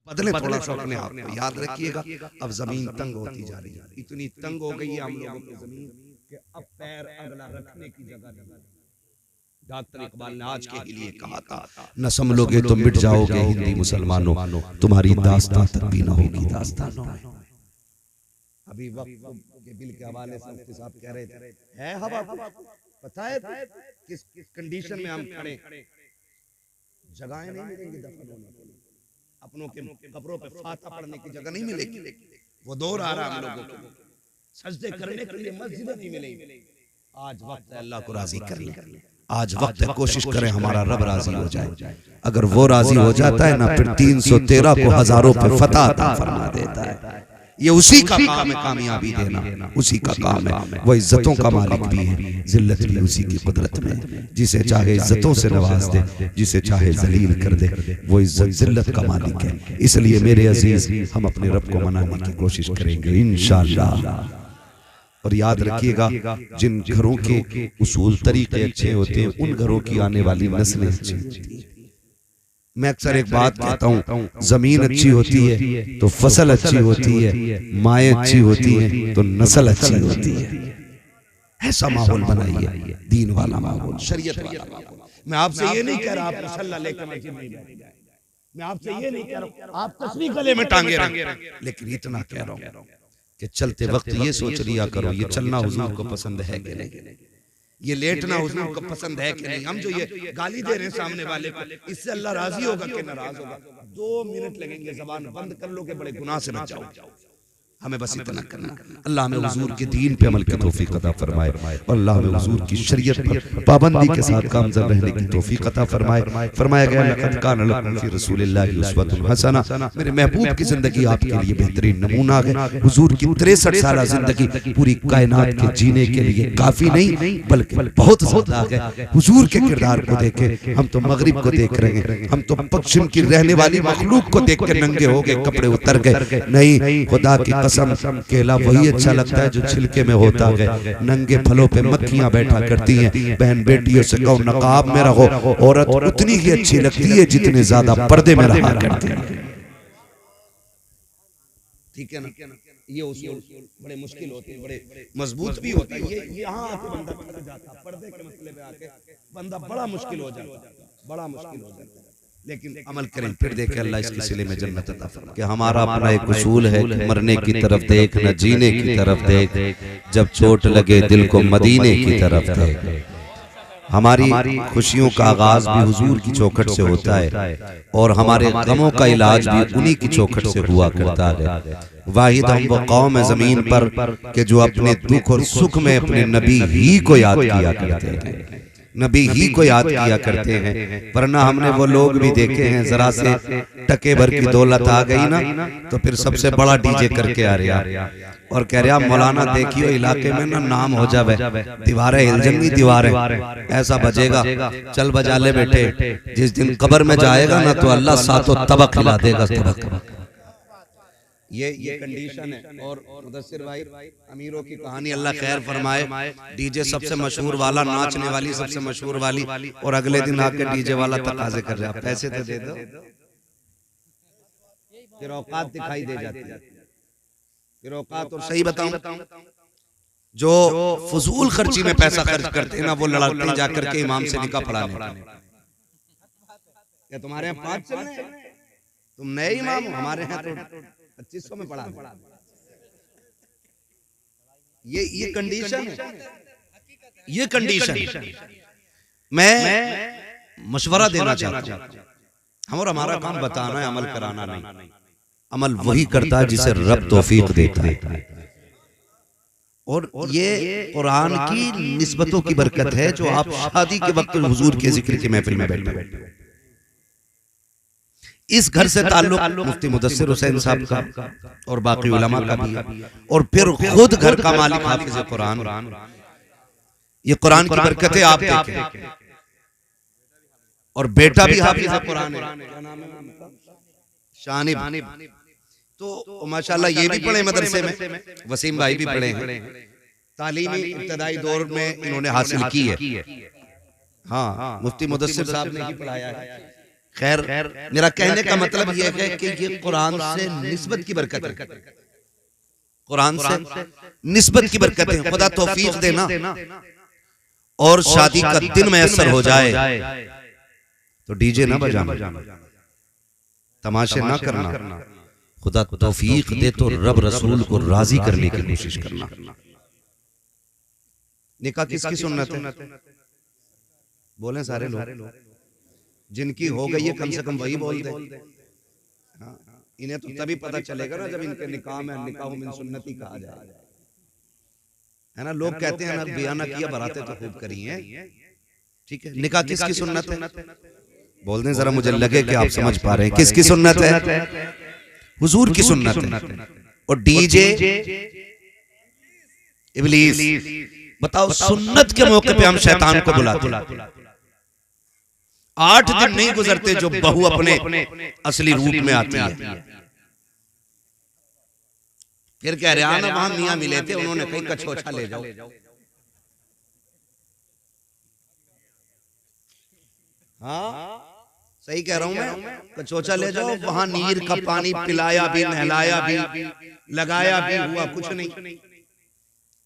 बदले थोड़ा सा अपने आप को। याद रखिएगा अब जमीन तंग होती जा रही है, इतनी तंग हो गई है हम लोगों की जमीन कि अब पैर अगला रखने की जगह नहीं। डॉक्टर इकबाल ने आज के लिए कहा था, न संभलोगे तो मिट जाओगे हिंदी मुसलमानों, तुम्हारी दास्तां तक भी न होगी दास्तानों में। अभी वक्त के बिल के हवाले से मुफ्ती साहब कह रहे थे, है हवा पता है किस कंडीशन में हम खड़े, जगहें नहीं मिलेंगी दफन होने के लिए, अपनों के कब्रों पे फातिहा पढ़ने की जगह नहीं मिलेगी। वो दौर आ रहा हम लोगों को, सजदे करने के लिए मस्जिद नहीं मिलेगी। आज वक्त है अल्लाह को राजी करने, आज वक्त है कोशिश करें हमारा रब राजी हो जाए। अगर वो राजी हो जाता है ना, फिर 313 को हजारों पे फतह अता फरमा देता है। ये उसी का काम है कामयाबी देना, उसी का काम है। वो इज्जतों का मालिक भी है, जिल्लत भी उसी की कुदरत में। जिसे चाहे इज्जतों से नवाज दे, जिसे चाहे जलील कर दे, वो इज्जत जिल्लत का मालिक है। इसलिए मेरे अजीज, हम अपने रब को मनाने की कोशिश करेंगे इंशाअल्लाह। और याद रखिएगा, जिन घरों के उसूल तरीके अच्छे होते हैं, उन घरों की आने वाली नस्लें अच्छी होती हैं। मैं अक्सर एक बात कहता हूँ, जमीन अच्छी होती है तो फसल अच्छी होती है, माएँ अच्छी होती हैं तो नस्ल अच्छी होती है। ऐसा माहौल बनाइए, दीन वाला माहौल, शरीयत वाला माहौल। मैं आपसे ये नहीं कह रहा आप मुसल्ला लेकर मस्जिद में बैठ जाएं, मैं आपसे ये नहीं कह रहा आप तस्बीह गले में टांगे रखें, लेकिन इतना कह रहा हूँ कि चलते वक्त ये सोच लिया करो, ये चलना हुजूर को पसंद है कि नहीं, ये लेटना हुजूर को पसंद है कि नहीं। हम जो ये गाली दे रहे हैं सामने वाले को, इससे अल्लाह राजी होगा कि नाराज होगा? 2 मिनट लगेंगे, जबान बंद कर लो कि बड़े गुनाह से बच जाओ। हमें बस इतना करना, अल्लाह हमें हुजूर के दीन पे अमल की तौफीक अता फरमाए, और अल्लाह हमें हुजूर की शरीयत पर पाबंदी के साथ कामज़द रहने की तौफीक अता फरमाए। फरमाया गया, लक़द कान लकुम फ़ी रसूलिल्लाहि उस्वतुन हसना, मेरे महबूब की जिंदगी आपके लिए बेहतरीन नमूना है। हुजूर की 63 साल जिंदगी पूरी कायनात के जीने के लिए काफी नहीं, बल्कि बहुत ज्यादा है। हुजूर के किरदार को देखे, हम तो मगरिब को देख रहे हैं, हम तो पश्चिम की रहने वाली मखलूक को देख के नंगे हो गए, कपड़े उतर गए। नहीं, खुदा की कसम, केला वही अच्छा लगता है जो छिलके में होता है। नंगे फलों पे मक्खियां बैठा करती हैं। बहन बेटियों से कहो नकाब में रहो, औरत उतनी ही अच्छी लगती है जितने ज्यादा पर्दे में रहा करती है। ठीक है ना? ये उसूल बड़े मुश्किल होते हैं, बड़े मजबूत भी होता है। ये यहाँ आके बंदा फंस जाता है, पर्दे के मसले पे आके बंदा बड़ा मुश्किल हो जाता है, बड़ा मुश्किल हो जाता है। लेकिन अमल करें, फिर देखें अल्लाह इसके सिले में जन्नत अता फरमाए। कि हमारा अपना एक उसूल है कि मरने की तरफ देख न जीने की तरफ देख, जब चोट लगे दिल को मदीने की तरफ देख। हमारी खुशियों का आगाज भी हुजूर की चौखट से होता है, और हमारे गमों का इलाज भी उन्हीं की चौखट से हुआ करता है। वाहिद हम वो कौम है जमीन पर कि जो अपने दुख और सुख में अपने नबी ही को याद किया करते हैं, नबी ही को याद किया करते हैं। वरना हमने वो लोग भी देखे हैं, जरा से टके भर की दौलत आ गई ना तो फिर सबसे बड़ा डीजे करके आ रहा और कह रहा मौलाना देखियो इलाके में ना नाम हो जावे, दीवारें हिल जाएंगी, दीवारें ऐसा बजेगा, चल बजा ले बेटे। जिस दिन कब्र में जाएगा ना तो अल्लाह सातों तबक हिला देगा, तबक। ये कंडीशन है। और मुदस्सिर भाई, अमीरों की कहानी अल्लाह खैर फरमाए। डीजे सबसे मशहूर वाला, नाचने वाली सबसे मशहूर वाली, और अगले दिन आके डीजे वाला तकाजे कर रहा, पैसे तो दे दो, फिर औकात दिखाई दे जाती है, फिर औकात। और सही बताऊं, जो फजूल खर्ची में पैसा खर्च करते हैं ना, वो लड़ाते जाकर के इमाम से निकाह पढ़ाने। क्या तुम्हारे यहाँ 5 चल रहे हैं? तुम नए इमाम हो, हमारे यहाँ तो 2500 में पढ़ा। ये कंडीशन है, ये कंडीशन। मैं मशवरा देना चाहता हूं, हम और हमारा काम बताना है, अमल कराना नहीं। अमल वही करता है जिसे रब तौफीक देता है। और ये कुरान की निस्बतों की बरकत है जो आप शादी के वक्त हुजूर के जिक्र की महफिल में बैठे। इस घर से ताल्लुक मुफ्ती मुदस्सिर हुसैन साहब का और बाकी उलमा का भी है, और फिर खुद घर का मालिक हाफिज कुरान। ये कुरान की बरकतें आप देखें, और बेटा भी हाफिज कुरान है, क्या नाम है उनका? शानिब। तो माशाल्लाह ये भी पढ़े मदरसे में, वसीम भाई भी पढ़े हैं, तालीमी इब्तदाई दौर में इन्होंने हासिल की है। हाँ, मुफ्ती मुदस्सिर साहब ने ही पढ़ाया है। खैर मेरा कहने का मतलब यह है कि ये कुरान से निस्बत की बरकत है, कुरान से निस्बत की बरकत है। खुदा तौफीक देना और शादी का दिन मैसर हो जाए तो डीजे ना बजाना, तमाशे ना करना। खुदा तौफीक दे तो रब रसूल को राजी करने की कोशिश करना। निकाह किसकी सुन्नत है? बोले सारे लोग। जिनकी हो गई है कम से कम वही बोल दे। इन्हें तो तभी पता चलेगा ना जब इनके निकाह में निकाह मिन सुन्नती कहा जाए, है ना। लोग कहते हैं ना बयान किया बरातें तो खूब करी हैं, ठीक है। निकाह किसकी सुन्नत है? बोल दें जरा, मुझे लगे कि आप समझ पा रहे हैं। किसकी सुन्नत है? हुजूर की सुन्नत है। और डीजे इब्लीस। बताओ, सुन्नत के मौके पे हम शैतान को बुलाते हैं। 8 दिन नहीं गुजरते जो बहू अपने असली रूप में आती है। फिर कह रहे ना वहां मियां मिले थे, उन्होंने कहीं कछोछा ले जाओ। हाँ सही कह रहा हूं मैं, कछोछा ले जाओ। वहां नीर का पानी पिलाया भी, नहलाया भी, लगाया भी, हुआ कुछ नहीं।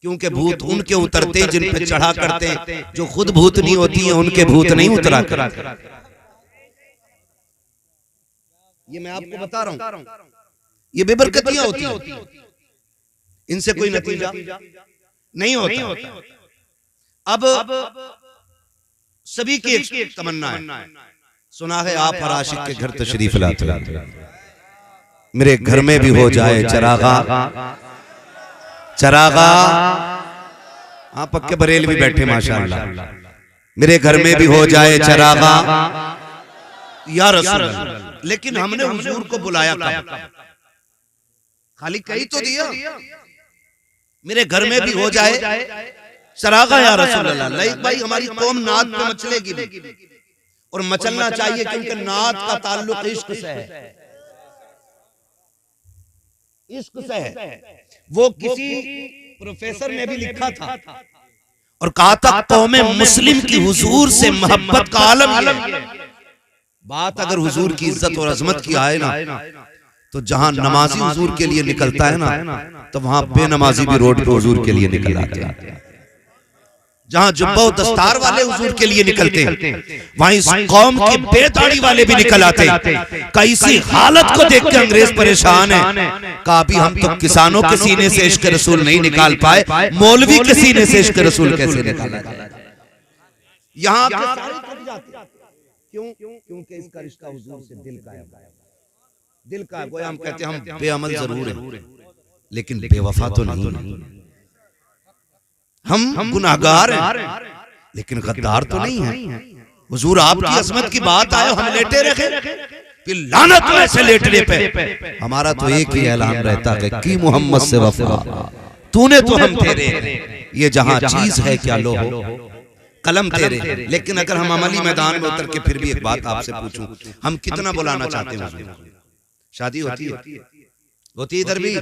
क्योंकि भूत उनके उतरते जिन पे चढ़ा करते, जो खुद भूत नहीं होती है उनके भूत नहीं उतरा कर। ये मैं आपको बता रहा हूं, ये बेबरकतियां होती हैं, इनसे कोई नतीजा नहीं होता। अब सभी की एक तमन्ना है, सुना है आप हर आशिक के घर तशरीफ लाते, मेरे घर में भी हो जाए चरागा। चरागा, हाँ पक्के बरेल भी बैठे माशाअल्लाह। मेरे घर में भी हो जाए चरागा या रसूल अल्लाह। लेकिन हमने हुजूर को बुलाया कब? खाली कही तो दिया, मेरे घर में भी हो जाए चरागा या रसूल अल्लाह। लाइक भाई हमारी कौम नात पे मचलेगी भी, और मचलना चाहिए, क्योंकि नात का ताल्लुक इश्क से है, इश्क से है। वो किसी प्रोफेसर ने भी लिखा था और कहा था कौम मुस्लिम की हुजूर से मोहब्बत का आलम है। बात अगर हुजूर की इज्जत और अजमत की आए ना, तो जहां नमाजी हुजूर के लिए निकलता है ना, तो वहां बेनमाजी भी रोड पे हुजूर के लिए निकल आते हैं। जहां जुब्बा और दस्तार वाले हुजूर के लिए निकलते हैं, वहीं इस कौम के बेदाढ़ी वाले भी निकल आते हैं। का इसी हालत को देख के अंग्रेज परेशान है। का अभी हम तो किसानों के सीने से इश्क रसूल नहीं निकाल पाए, मौलवी के सीने से इश्क रसूल कैसे निकाला जाए? यहाँ क्यों? क्योंकि इसका रिश्ता हुजूर से दिल का है, दिल का। गोया हम कहते हैं हम बेअमल जरूर हैं, लेकिन बेवफा तो नहीं। हम गुनाहगार हैं, लेकिन गद्दार तो नहीं है। हुजूर आपकी अजमत की बात आए, हम लेटे रखे, फिर लानत हो ऐसे लेटने पे। हमारा तो एक ही ऐलान रहता है कि मोहम्मद से वफा, तूने तो हम तेरे, ये जहां चीज है क्या लो हो, कलम तेरे। लेकिन अगर हम अमली मैदान में उतर के फिर भी एक बात आपसे पूछूं, हम कितना बुलाना चाहते हैं? शादी होती इधर भी।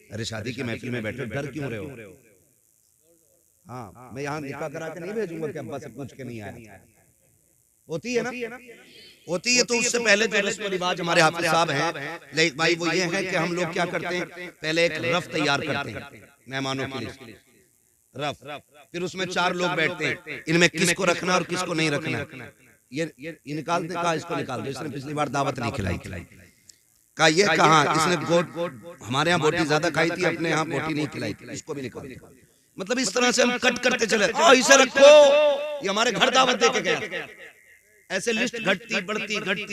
अरे शादी की महफिल में बैठे डर क्यों रहे हो? हाँ, मैं यहाँ निकाह करा के नहीं भेजूंगा कि अब्बा से पूछ के नहीं आया। होती है ना, होती है। तो उससे पहले जो रस्म रिवाज हमारे हाफिज साहब हैं, लेकिन भाई वो ये है कि हम लोग क्या करते हैं, पहले एक रफ तैयार करते हैं मेहमानों के लिए, रफ। फिर उसमें 4 लोग बैठते हैं, इनमें किसको रखना और किसको नहीं रखना। ये निकाल दे, कहा इसको निकाल दो, इसने पिछली बार दावत नहीं खिलाई। का ये कहा इसने हमारे यहाँ बोटी ज्यादा खाई थी, अपने यहाँ बोटी नहीं खिलाई थी, इसको भी निकाल। मतलब इस तरह से हम कट करते चले, इसे रखो, ये हमारे घर दावत दे के गया। ऐसे लिस्ट घटती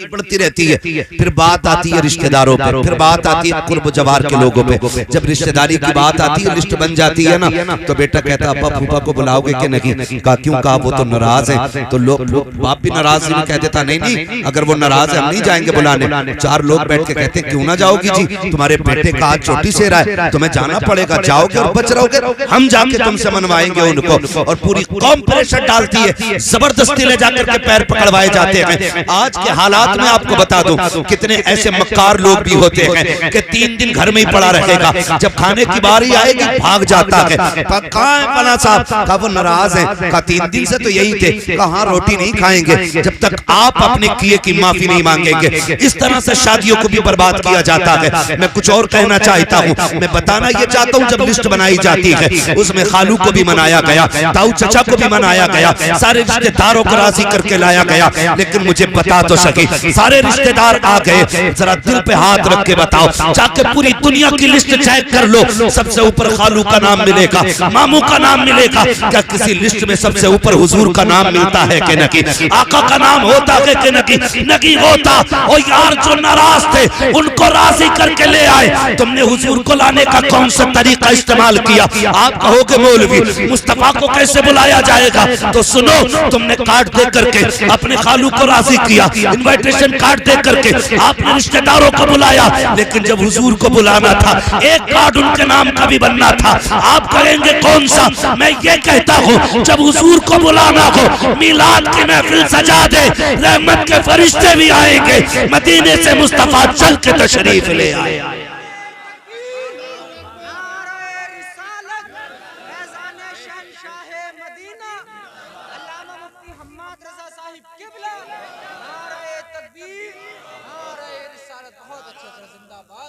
बढ़ती रहती है। फिर बात आती है रिश्तेदारों पे, फिर बात आती है कुर्ब जवार के लोगों पे। जब रिश्तेदारी की बात आती है, लिस्ट बन जाती है ना, तो बेटा कहता अब्बा फूफा को बुलाओगे कि नहीं? कहा क्यों? कहा वो तो नाराज है। तो लोग बाप भी नाराज भी कह देता नहीं, अगर वो नाराज है हम नहीं जाएंगे बुलाने। 4 लोग बैठ के कहते क्यों ना जाओगी जी, तुम्हारे बेटे का हाथ चोटी से रहा है, तुम्हें जाना पड़ेगा, जाओगे और बच रहोगे, हम जाके तुमसे मनवाएंगे उनको। और पूरी कौम प्रेशर डालती है, जबरदस्ती ले जाकर के पैर पकड़वा पढ़ाए जाते हैं। आज के हालात में आपको बता दूं कितने ऐसे मक्कार लोग भी होते हैं कि 3 दिन घर में ही पड़ा रहेगा, जब खाने की बारी आएगी भाग जाता है। कहाँ है फला साहब? कहा वो नाराज है। कहा 3 दिन से तो यही थे। कहा रोटी नहीं खाएंगे जब तक आप अपने किए की माफी नहीं मांगेंगे। इस तरह से शादियों को भी बर्बाद किया जाता है। मैं कुछ और कहना चाहता हूँ, मैं बताना ये चाहता हूँ, जब लिस्ट बनाई जाती है उसमें खालू को भी मनाया गया, ताऊ चचा को भी मनाया गया, सारे रिश्तेदारों को राजी करके लाया गया। लेकिन मुझे बता तो सके, सारे रिश्तेदार आ गए, जरा दिल पे हाथ रख के बताओ, जाके पूरी दुनिया की लिस्ट चेक कर लो, सबसे ऊपर खालू का नाम मिलेगा, मामू का नाम मिलेगा? क्या किसी लिस्ट में सबसे ऊपर हुजूर का नाम मिलता है कि नहीं? आका का नाम होता है कि नहीं? नहीं होता। और यार जो नाराज थे उनको राजी करके ले आए। तुमने हुजूर को लाने का कौन सा तरीका इस्तेमाल किया? आप कहोगे मौलवी मुस्तफा को कैसे बुलाया जाएगा? तो सुनो, तुमने कार्ड दे करके अपने खालू को राजी किया, इनविटेशन कार्ड दे करके आपने रिश्तेदारों को बुलाया, लेकिन जब हुजूर को बुलाना था एक कार्ड उनके नाम का भी बनना था। आप कहेंगे कौन सा? मैं ये कहता हूँ, जब हुजूर को बुलाना हो मिलाद की महफिल सजा दे, रहमत के फरिश्ते भी आएंगे, मदीने से मुस्तफा चल के तशरीफ ले आए।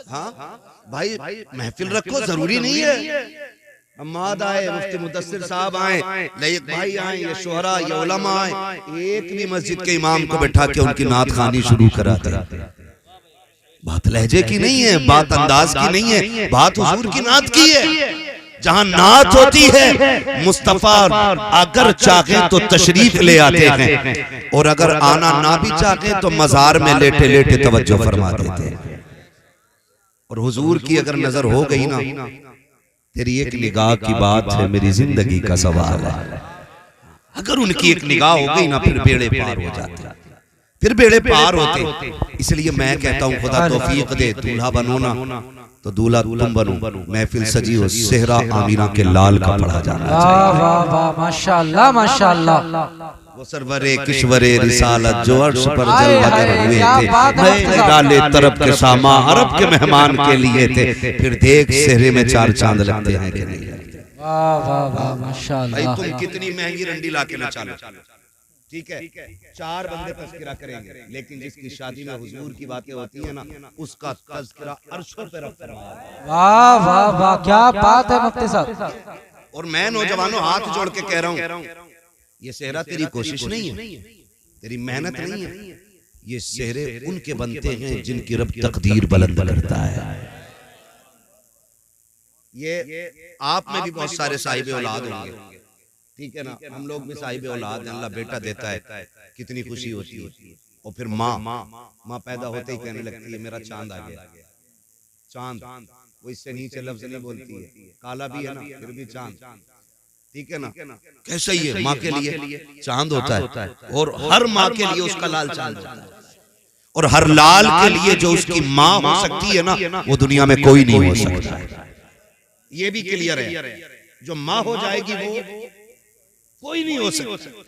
हाँ भाई, महफिल रखो, जरूरी नहीं है अम्माद आए, मुफ्ती मुदस्सिर साहब आए, लयक भाई आए, ये शोहरा, ये उलमा आए, एक भी मस्जिद के इमाम को बैठा के उनकी नात खानी शुरू करा दे। बात लहजे की नहीं है, बात अंदाज की नहीं है, बात हुजूर की नात की है। जहां नात होती है मुस्तफा अगर चाहे तो तशरीफ ले आते हैं, और अगर आना ना भी चाहे तो मजार में लेटे लेटे तवज्जो फरमा देते हैं। और हुजूर की अगर नजर हो गई ना, तेरी एक निगाह की बात है, मेरी जिंदगी का सवाल है। अगर उनकी एक निगाह हो गई ना, फिर बेड़े पार हो जाते, फिर बेड़े पार होते। इसलिए मैं कहता हूँ खुदा तौफीक दे, दूल्हा बनो ना तो दूल्हा तुम बनो। महफिल सजी हो, सेहरा आमीना के लाल का पढ़ा जाना चाहिए। वाह वाह, माशाअल्लाह माशाअल्लाह। वो सरवरे किश्वरे रिसालत जो अर्श पर जलवा कर हुए थे, डाले तरफ के सामा अरब के मेहमान के लिए थे, फिर देख सेहरे में 4 चांद लगते हैं कि नहीं? वाह वाह वाह, माशाअल्लाह। भाई तुम कितनी महंगी रंडी लाके ना चालो, ठीक है, 4 बंदे तज़किरा करेंगे, लेकिन जिसकी शादी में हुजूर की बातें होती है ना, उसका तज़किरा अर्शों पे रखा है। वाह वाह वाह, क्या बात है मुफ्ती साहब। और मैं नौजवानों हाथ जोड़ के कह रहा हूँ, ये सेहरा तेरी कोशिश नहीं है, तेरी मेहनत नहीं है, ये सेहरे उनके बनते हैं जिनकी रब तकदीर बुलंद करता है। ये आप में भी बहुत सारे साहिब औलाद होंगे, ठीक है ना? हम लोग भी साहिब औलाद हैं, अल्लाह बेटा देता है, कितनी खुशी होती है। और फिर माँ पैदा होते ही कहने लगती है मेरा चांद आ गया। चांद वो इससे नीचे लफ्ज नहीं बोलती है, काला भी है ना फिर भी चांद, ठीक है ना? कैसा ही है, माँ के लिए चांद होता है, और हर माँ के लिए उसका लाल चांद होता है, और हर लाल के लिए जो उसकी माँ हो सकती है ना, वो दुनिया में कोई नहीं हो सकता। ये भी क्लियर है, जो माँ हो जाएगी वो कोई नहीं हो सकता।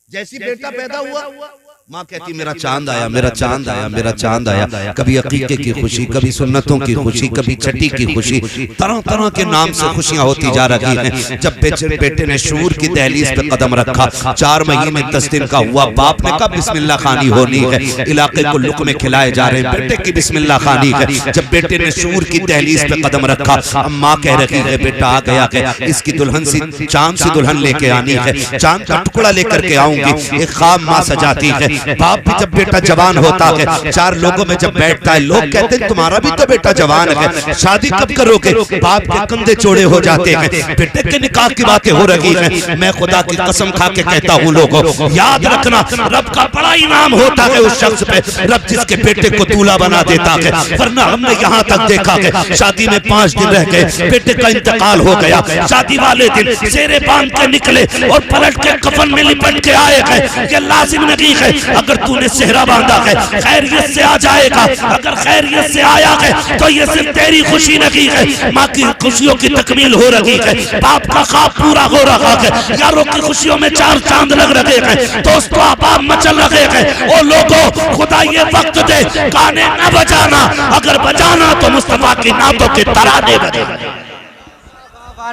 जैसी बेटा पैदा हुआ, माँ कहती मेरा चांद आया, मेरा चांद आया, मेरा चांद आया। कभी अकीके की खुशी, कभी सुन्नतों की खुशी, कभी छठी की खुशी, तरह तरह के नाम से खुशियां होती जा रही हैं। जब बेटे ने शूर की दहलीज पे कदम रखा, 4 महीने 10 दिन का हुआ, बाप ने कहा बिस्मिल्लाह खानी होनी है, इलाके को लुक़मे खिलाए जा रहे हैं, बेटे की बिस्मिल्लाह खानी है। जब बेटे ने शूर की दहलीज पे कदम रखा, अब माँ कह रही है बेटा आ गया है, इसकी दुल्हन सी चांद सी दुल्हन लेके आनी है, चांद का टुकड़ा लेकर के आऊंगी। एक ख्वाब माँ सजाती है। बाप भी जब बेटा जवान होता है, 4 लोगों में जब बैठता है, लोग कहते हैं तुम्हारा भी तो बेटा जवान है, शादी कब करोगे? बाप के कंधे चौड़े हो जाते हैं, बेटे के निकाह की बातें हो रही हैं। मैं खुदा की कसम खा के कहता हूँ लोगों, याद रखना रब का बड़ा इनाम होता है उस शख्स पे, रब जिसके बेटे को दूल्हा बना देता है। वरना हमने यहाँ तक देखा है, शादी में 5 दिन रह गए, बेटे का इंतकाल हो गया, शादी वाले दिन सेरे बांध के निकले और पलट के कफन में लिपट के आए हैं। ये लाजिम नहीं है अगर तूने सेहरा बांधा है खैरियत से आ जाएगा, अगर खैरियत से आया है तो ये सिर्फ तेरी खुशी नहीं है, माँ की खुशियों की तकमील हो रही है, बाप का ख्वाब पूरा हो रहा है, यारों की खुशियों में चार चांद लग रहे हैं, दोस्तों अहबाब मचल रहे हैं। ओ लोगों, खुदा ये वक्त दे गाने न बजाना, अगर बजाना तो मुस्तफा की नातों के तराने बजाना।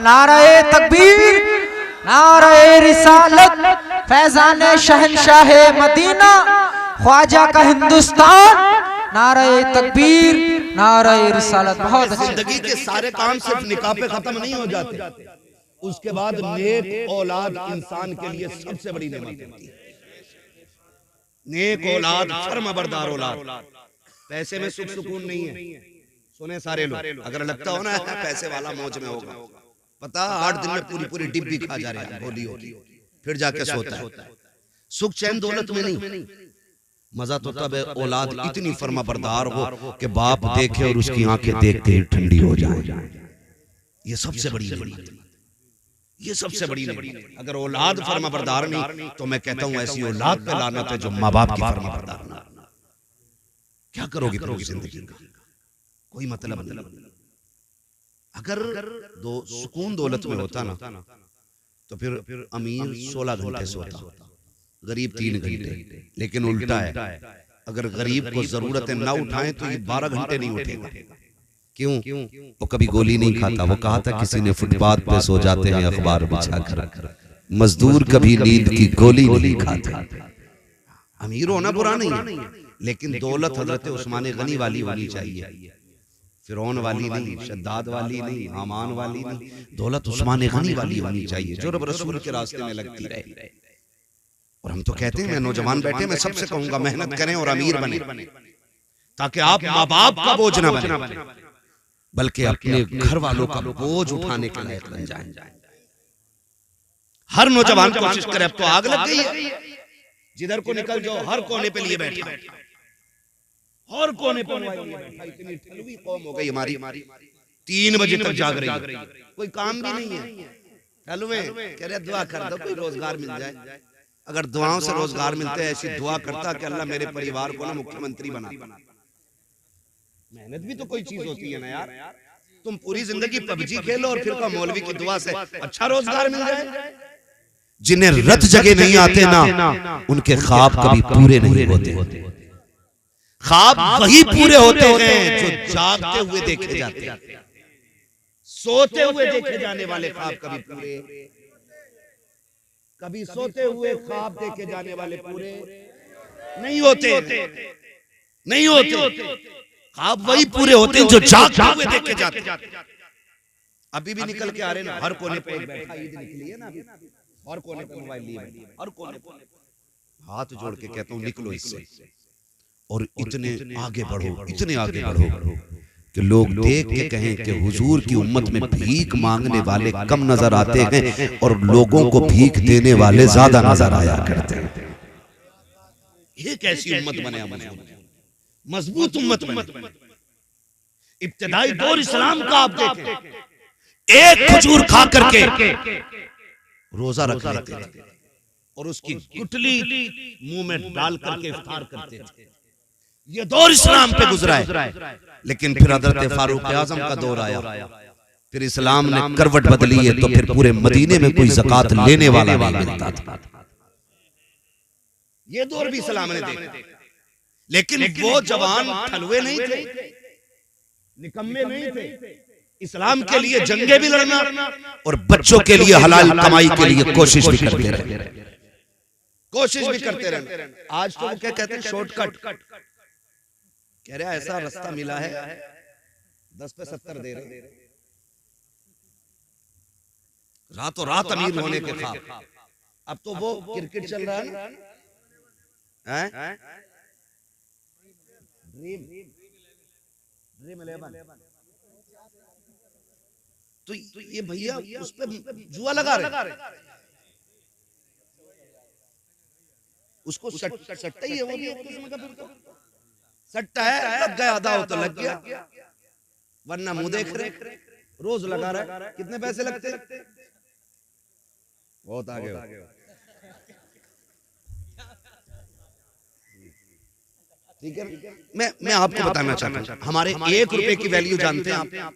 नारे तकबीर, नारे रिसालत, फैजान शहनशाह मदीना, ख्वाजा का हिंदुस्तान, नारे तकबीर, नारे रिसालत। बहुत अच्छी। जिंदगी के सारे काम सिर्फ निकाह पे खत्म नहीं हो जाते, उसके बाद नेक औलाद इंसान के लिए सबसे बड़ी नेमत होती है। नेक औलाद, फर्माबरदार औलाद। पैसे में सुख सुकून नहीं है, सुने सारे लोग, अगर लगता हो ना पैसे वाला मौज में होगा, पता 8 दिन में पूरी पूरी डिब्बी खा जा रहे हैं, गोली होगी, फिर जाके सोता है। सुख चैन दौलत में नहीं, मजा तो तब है औलाद इतनी फर्माबरदार हो कि बाप देखे और उसकी आंखें देखते ही ठंडी हो जाए। ये सबसे बड़ी नेमत, ये सबसे बड़ी नेमत। अगर औलाद फर्माबरदार नहीं तो मैं कहता हूं ऐसी औलाद पे लानत है जो माँ बाप की फर्माबरदार ना। क्या करोगे पूरी जिंदगी का, कोई मतलब नहीं। अगर सुकून दौलत में होता ना तो फिर अमीर 16 घंटे सोता, गरीब 3 घंटे। लेकिन उल्टा है, अगर गरीब को जरूरतें ना उठाएं तो ये 12 घंटे नहीं उठेगा। क्यों? वो कभी गोली नहीं खाता। वो कहा था किसी ने, फुटपाथ पे सो जाते हैं अखबार बिछाकर, मजदूर कभी नींद की गोली नहीं खाता। अमीर होना बुरा नहीं, लेकिन दौलत हजरत उस्मान गनी वाली होनी चाहिए, फिरौन वाली नहीं, शद्दाद वाली नहीं, हामान वाली नहीं। दौलत उस्मान गनी वाली होनी चाहिए जो रब रसूल के रास्ते में लगती रहे। और हम तो कहते हैं, मैं नौजवान बैठे, मैं सबसे कहूंगा मेहनत करें और अमीर बने, ताकि आप माँ बाप का बोझ न बने, बल्कि अपने घर वालों का बोझ उठाने के लायक बन जाए। हर नौजवान कोशिश करे। अब तो आग लग गई है, जिधर को निकल जाओ हर कोने पे लिए बैठा, हर कोने पे बैठा। इतनी ठलवी कौम हो गई हमारी, 3 बजे तक जाग रही है, कोई काम भी नहीं है। ठलवे कह रहे दुआ कर दो कोई रोजगार मिल जाए। अगर दुआओं से रोजगार मिलते, ऐसी दुआ करता कि अल्लाह मेरे परिवार को ना मुख्यमंत्री बना। मेहनत भी तो कोई चीज होती है ना यार। तुम पूरी जिंदगी पबजी खेलो और फिर का मौलवी की दुआ से अच्छा रोजगार मिल जाए। जिन्हें रत जगह नहीं आते ना, उनके ख्वाब कभी पूरे नहीं होते। ख्वाब वही पूरे होते हैं जो जागते हुए देखे जाते हैं। सोते हुए देखे जाने वाले ख्वाब कभी पूरे, कभी सोते हुए ख्वाब देखे जाने वाले पूरे नहीं होते, नहीं होते। ख्वाब वही पूरे होते हैं जो जागते हुए देखे जाते हैं। अभी भी निकल के आ रहे ना, हर कोने पे बैठा, ईद निकली है ना अभी, हर कोने पे मोबाइल लिए, हर कोने पे। हाथ जोड़ के कहता हूँ निकलो इससे, और इतने आगे बढ़ो, इतने आगे बढ़ो कि लोग देख के कहें कि हुजूर की उम्मत में भीख मांगने वाले कम नजर आते हैं और लोगों को भीख देने वाले ज्यादा नजर आया करते हैं। ये कैसी उम्मत बने हमारे, मजबूत उम्मत बने। इब्तिदाई दौर इस्लाम का आप देखें, एक खजूर खा करके रोजा रख लेते थे और उसकी गुठली मुंह में डाल करके इफ्तार करते थे। ये दौर इस्लाम पे गुजरा है। लेकिन फिर हजरत फारूक आजम का दौर आया, फिर इस्लाम ने करवट बदली है, तो फिर पूरे मदीने में कोई ज़कात लेने वाला नहीं मिलता था। ये दौर भी इस्लाम ने देखा। लेकिन वो जवान ठलुए नहीं थे, निकम्मे नहीं थे। इस्लाम के लिए जंगे भी लड़ना और बच्चों के लिए हलाल कमाई के लिए कोशिश भी करते रहे, कोशिश भी करते रहे। आज तो वो क्या कहते हैं, शॉर्टकट। कह रहा ऐसा रास्ता मिला है 10 पे 70 दे रहे, रातों रात अमीर होने के ख्वाब। अब तो वो क्रिकेट चल रहा है, ड्रीम 11। तो ये भैया उस पे जुआ लगा रहे, उसको सट्टा ही है, वो भी एक किस्म का सट्टा है। लग गया आधा हो तो लग गया, वरना मुंह देख रहे, रोज लगा रहा है। कितने पैसे लगते? बहुत आगे हो। ठीक है। मैं आपको बताना चाहता हूँ, हमारे 1 रुपए की वैल्यू जानते हैं आप?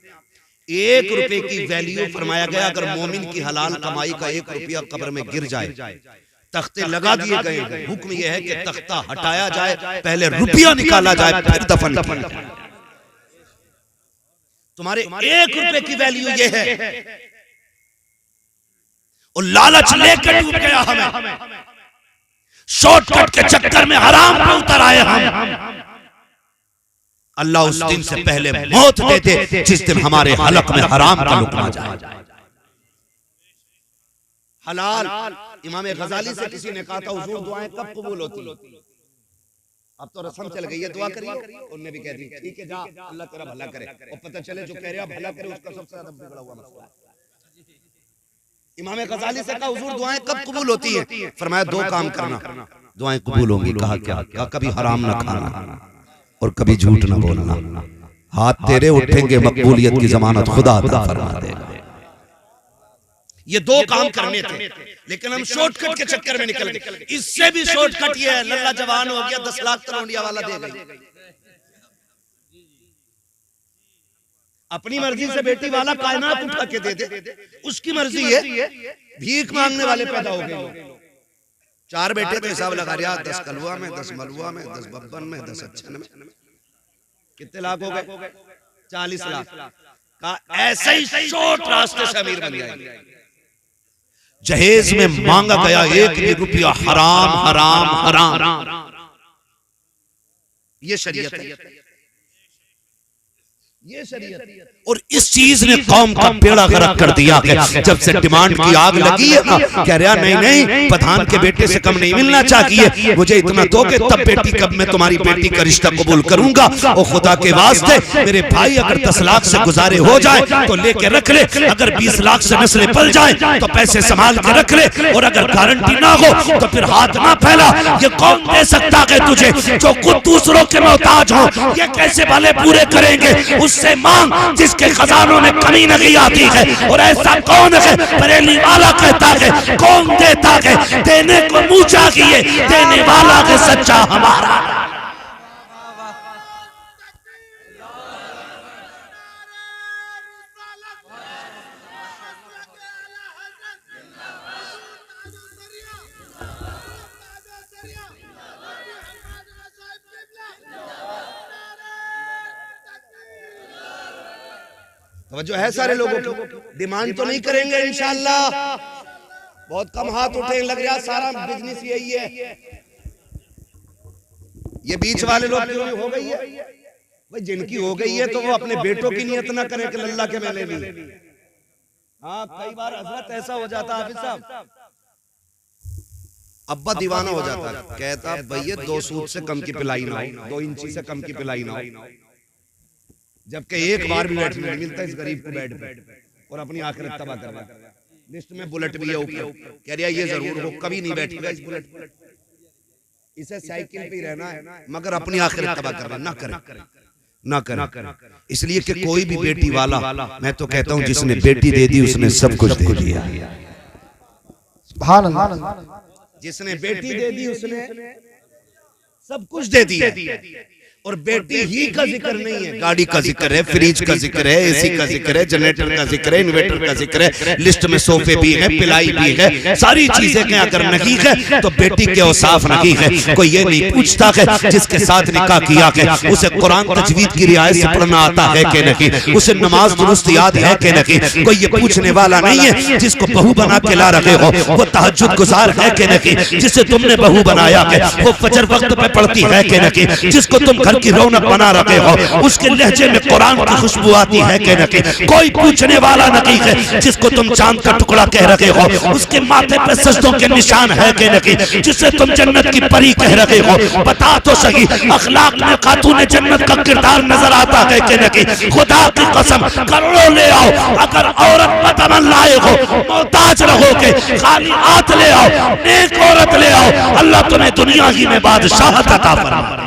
1 रुपए की वैल्यू फरमाया गया अगर मोमिन की हलाल कमाई का 1 रुपया कब्र में गिर जाए, तख्ते लगा दिए गए, हुक्म यह है कि तख्ता हटाया जाए, पहले रुपया निकाला जाए, फिर दफन किया जाए। तुम्हारे 1 रुपए की वैल्यू ये है, और लालच लेकर डूब गया हमें, शॉर्टकट के चक्कर में हराम पे उतर आए हम। अल्लाह उस दिन से पहले मौत दे दे जिस दिन हमारे हलक में हराम का लुकमा जाए। हलाल, इमाम गजाली से किसी ने कहा था हुजूर दुआएं कब कबूल होती? अब तो रस्म चल गई है, दुआ करिए। उन्होंने भी कह दी ठीक है जा, अल्लाह तेरा भला करे। और पता चले जो कह रहे भला करे उसका सबसे ज्यादा बिगड़ा हुआ मसला है। इमाम गजाली से कहा हुजूर दुआएं कब कबूल होती है? फरमाया 2 काम करना, दुआएं कबूल होंगी। कहा क्या? कभी हराम ना खाना और कभी झूठ ना बोलना। हाथ तेरे उठेंगे, मकबूलियत की जमानत खुदा अता फरमा देगा। ये 2 काम करने थे, लेकिन हम शॉर्टकट के चक्कर में निकल गए। इससे भी शॉर्टकट ये है, लल्ला जवान हो गया 10 लाख तलौंडिया वाला दे गई। अपनी मर्जी से बेटी वाला कायनात उठा के दे दे, उसकी मर्जी है। भीख मांगने वाले पैदा हो गए। 4 बेटे तो हिसाब लगा रहा, 10 कलवा में, 10 मलुआ में, 10 बब्बन में, 10 अच्छन में, कितने लाख हो गए? 40 लाख का ऐसे ही शॉर्ट रास्ते से अमीर बन जाएंगे। जहेज में मांगा गया 1 भी रुपया हराम हराम हराम। ये शरीयत है, ये शरीयत। और इस चीज ने कौम का बेड़ा गर्क कर दिया है। जब से डिमांड की आग लगी है ना, कह रहा नहीं प्रधान के बेटे से कम नहीं मिलना चाहिए, मुझे इतना दोगे तब बेटी कब मैं तुम्हारी बेटी का रिश्ता कबूल करूंगा। और खुदा के वास्ते मेरे भाई अगर 10 लाख से गुजारे हो जाए तो लेके रख ले, अगर 20 लाख से नस्लें पल जाए तो पैसे संभाल के रख ले, और अगर गारंटी ना हो तो फिर हाथ ना फैला। ये कौन दे सकता है तुझे जो खुद दूसरों के मोहताज हो? ये कैसे भले पूरे करेंगे? उससे मांग जिसके खजानों में कमी नहीं आती है। और ऐसा कौन है? बरेली वाला कहता है कौन देता है? देने को मुंह चाहिए, देने वाला है सच्चा हमारा। जो है सारे लोगों की डिमांड तो नहीं करेंगे इंशाअल्लाह। बहुत कम हाथ उठे, लग रहा सारा बिजनेस यही है। ये बीच वाले लोग क्यों हो गई है भाई? जिनकी हो गई है तो वो अपने बेटों की नियत ना करें कि अल्लाह के मेले में। हाँ, कई बार हजरत ऐसा हो जाता हाफिज साहब, अब्बा दीवाना हो जाता है, कहता भैया 2 सूद से कम की पिलाई ना हो, 2 इंची से कम की पिलाई ना हो। जबकि एक बार भी बैठने नहीं मिलता इस गरीब को बेड पे, और अपनी आखिरत तबाह कर रहा है। लिस्ट में बुलेट भी है ऊपर, कह रहा ये जरूर हो, कभी नहीं बैठेगा इस बुलेट पर, इसे साइकिल पे रहना है, मगर अपनी आखिरत तबाह कर रहा। ना करे, ना करे। इसलिए कि कोई भी बेटी वाला, मैं तो कहता हूँ जिसने बेटी दे दी उसने सब कुछ दे दिया। जिसने बेटी दे दी उसने सब कुछ दे दिया। और बेटी ही का जिक्र नहीं है, गाड़ी का जिक्र है, फ्रिज का जिक्र है, एसी का जिक्र है, जनरेटर का जिक्र है, इन्वर्टर का जिक्र है, लिस्ट में सोफे भी है, पिलाई भी है, सारी चीजें क्या अगर नहीं है तो बेटी के औसाफ नहीं है। कोई ये नहीं पूछता है जिसके साथ निकाह किया है उसे कुरान तजवीद की रियायत से पढ़ना आता है कि नहीं, उसे नमाज दुरुस्त याद है कि नहीं। कोई ये पूछने वाला नहीं है जिसको बहू बना के ला रहे हो वो तहज्जुद गुजार है कि नहीं, जिसे तुमने बहू बनाया है वो फजर वक्त पे पढ़ती है कि नहीं, जिसको तुम घर की रौनक बना रहे हो उसके लहजे में कुरान की खुशबू आती है कि नहीं। कोई पूछने वाला नहीं है जिसको तुम चांद का टुकड़ा कह रहे हो उसके माथे पे सजदों के निशान है कि नहीं, जिसे तुम जन्नत की परी कह रहे हो। बता तो सही अखलाक में खातून जन्नत का किरदार नजर आता है कि नहीं। खुदा की कसम करोड़ों ले आओ, अगर औरत बतमन लाए हो मोहताज रहोगे, खाली हाथ ले आओ, नेक औरत ले आओ, अल्लाह तुम्हें दुनिया ही में बादशाहत अता फरमाए।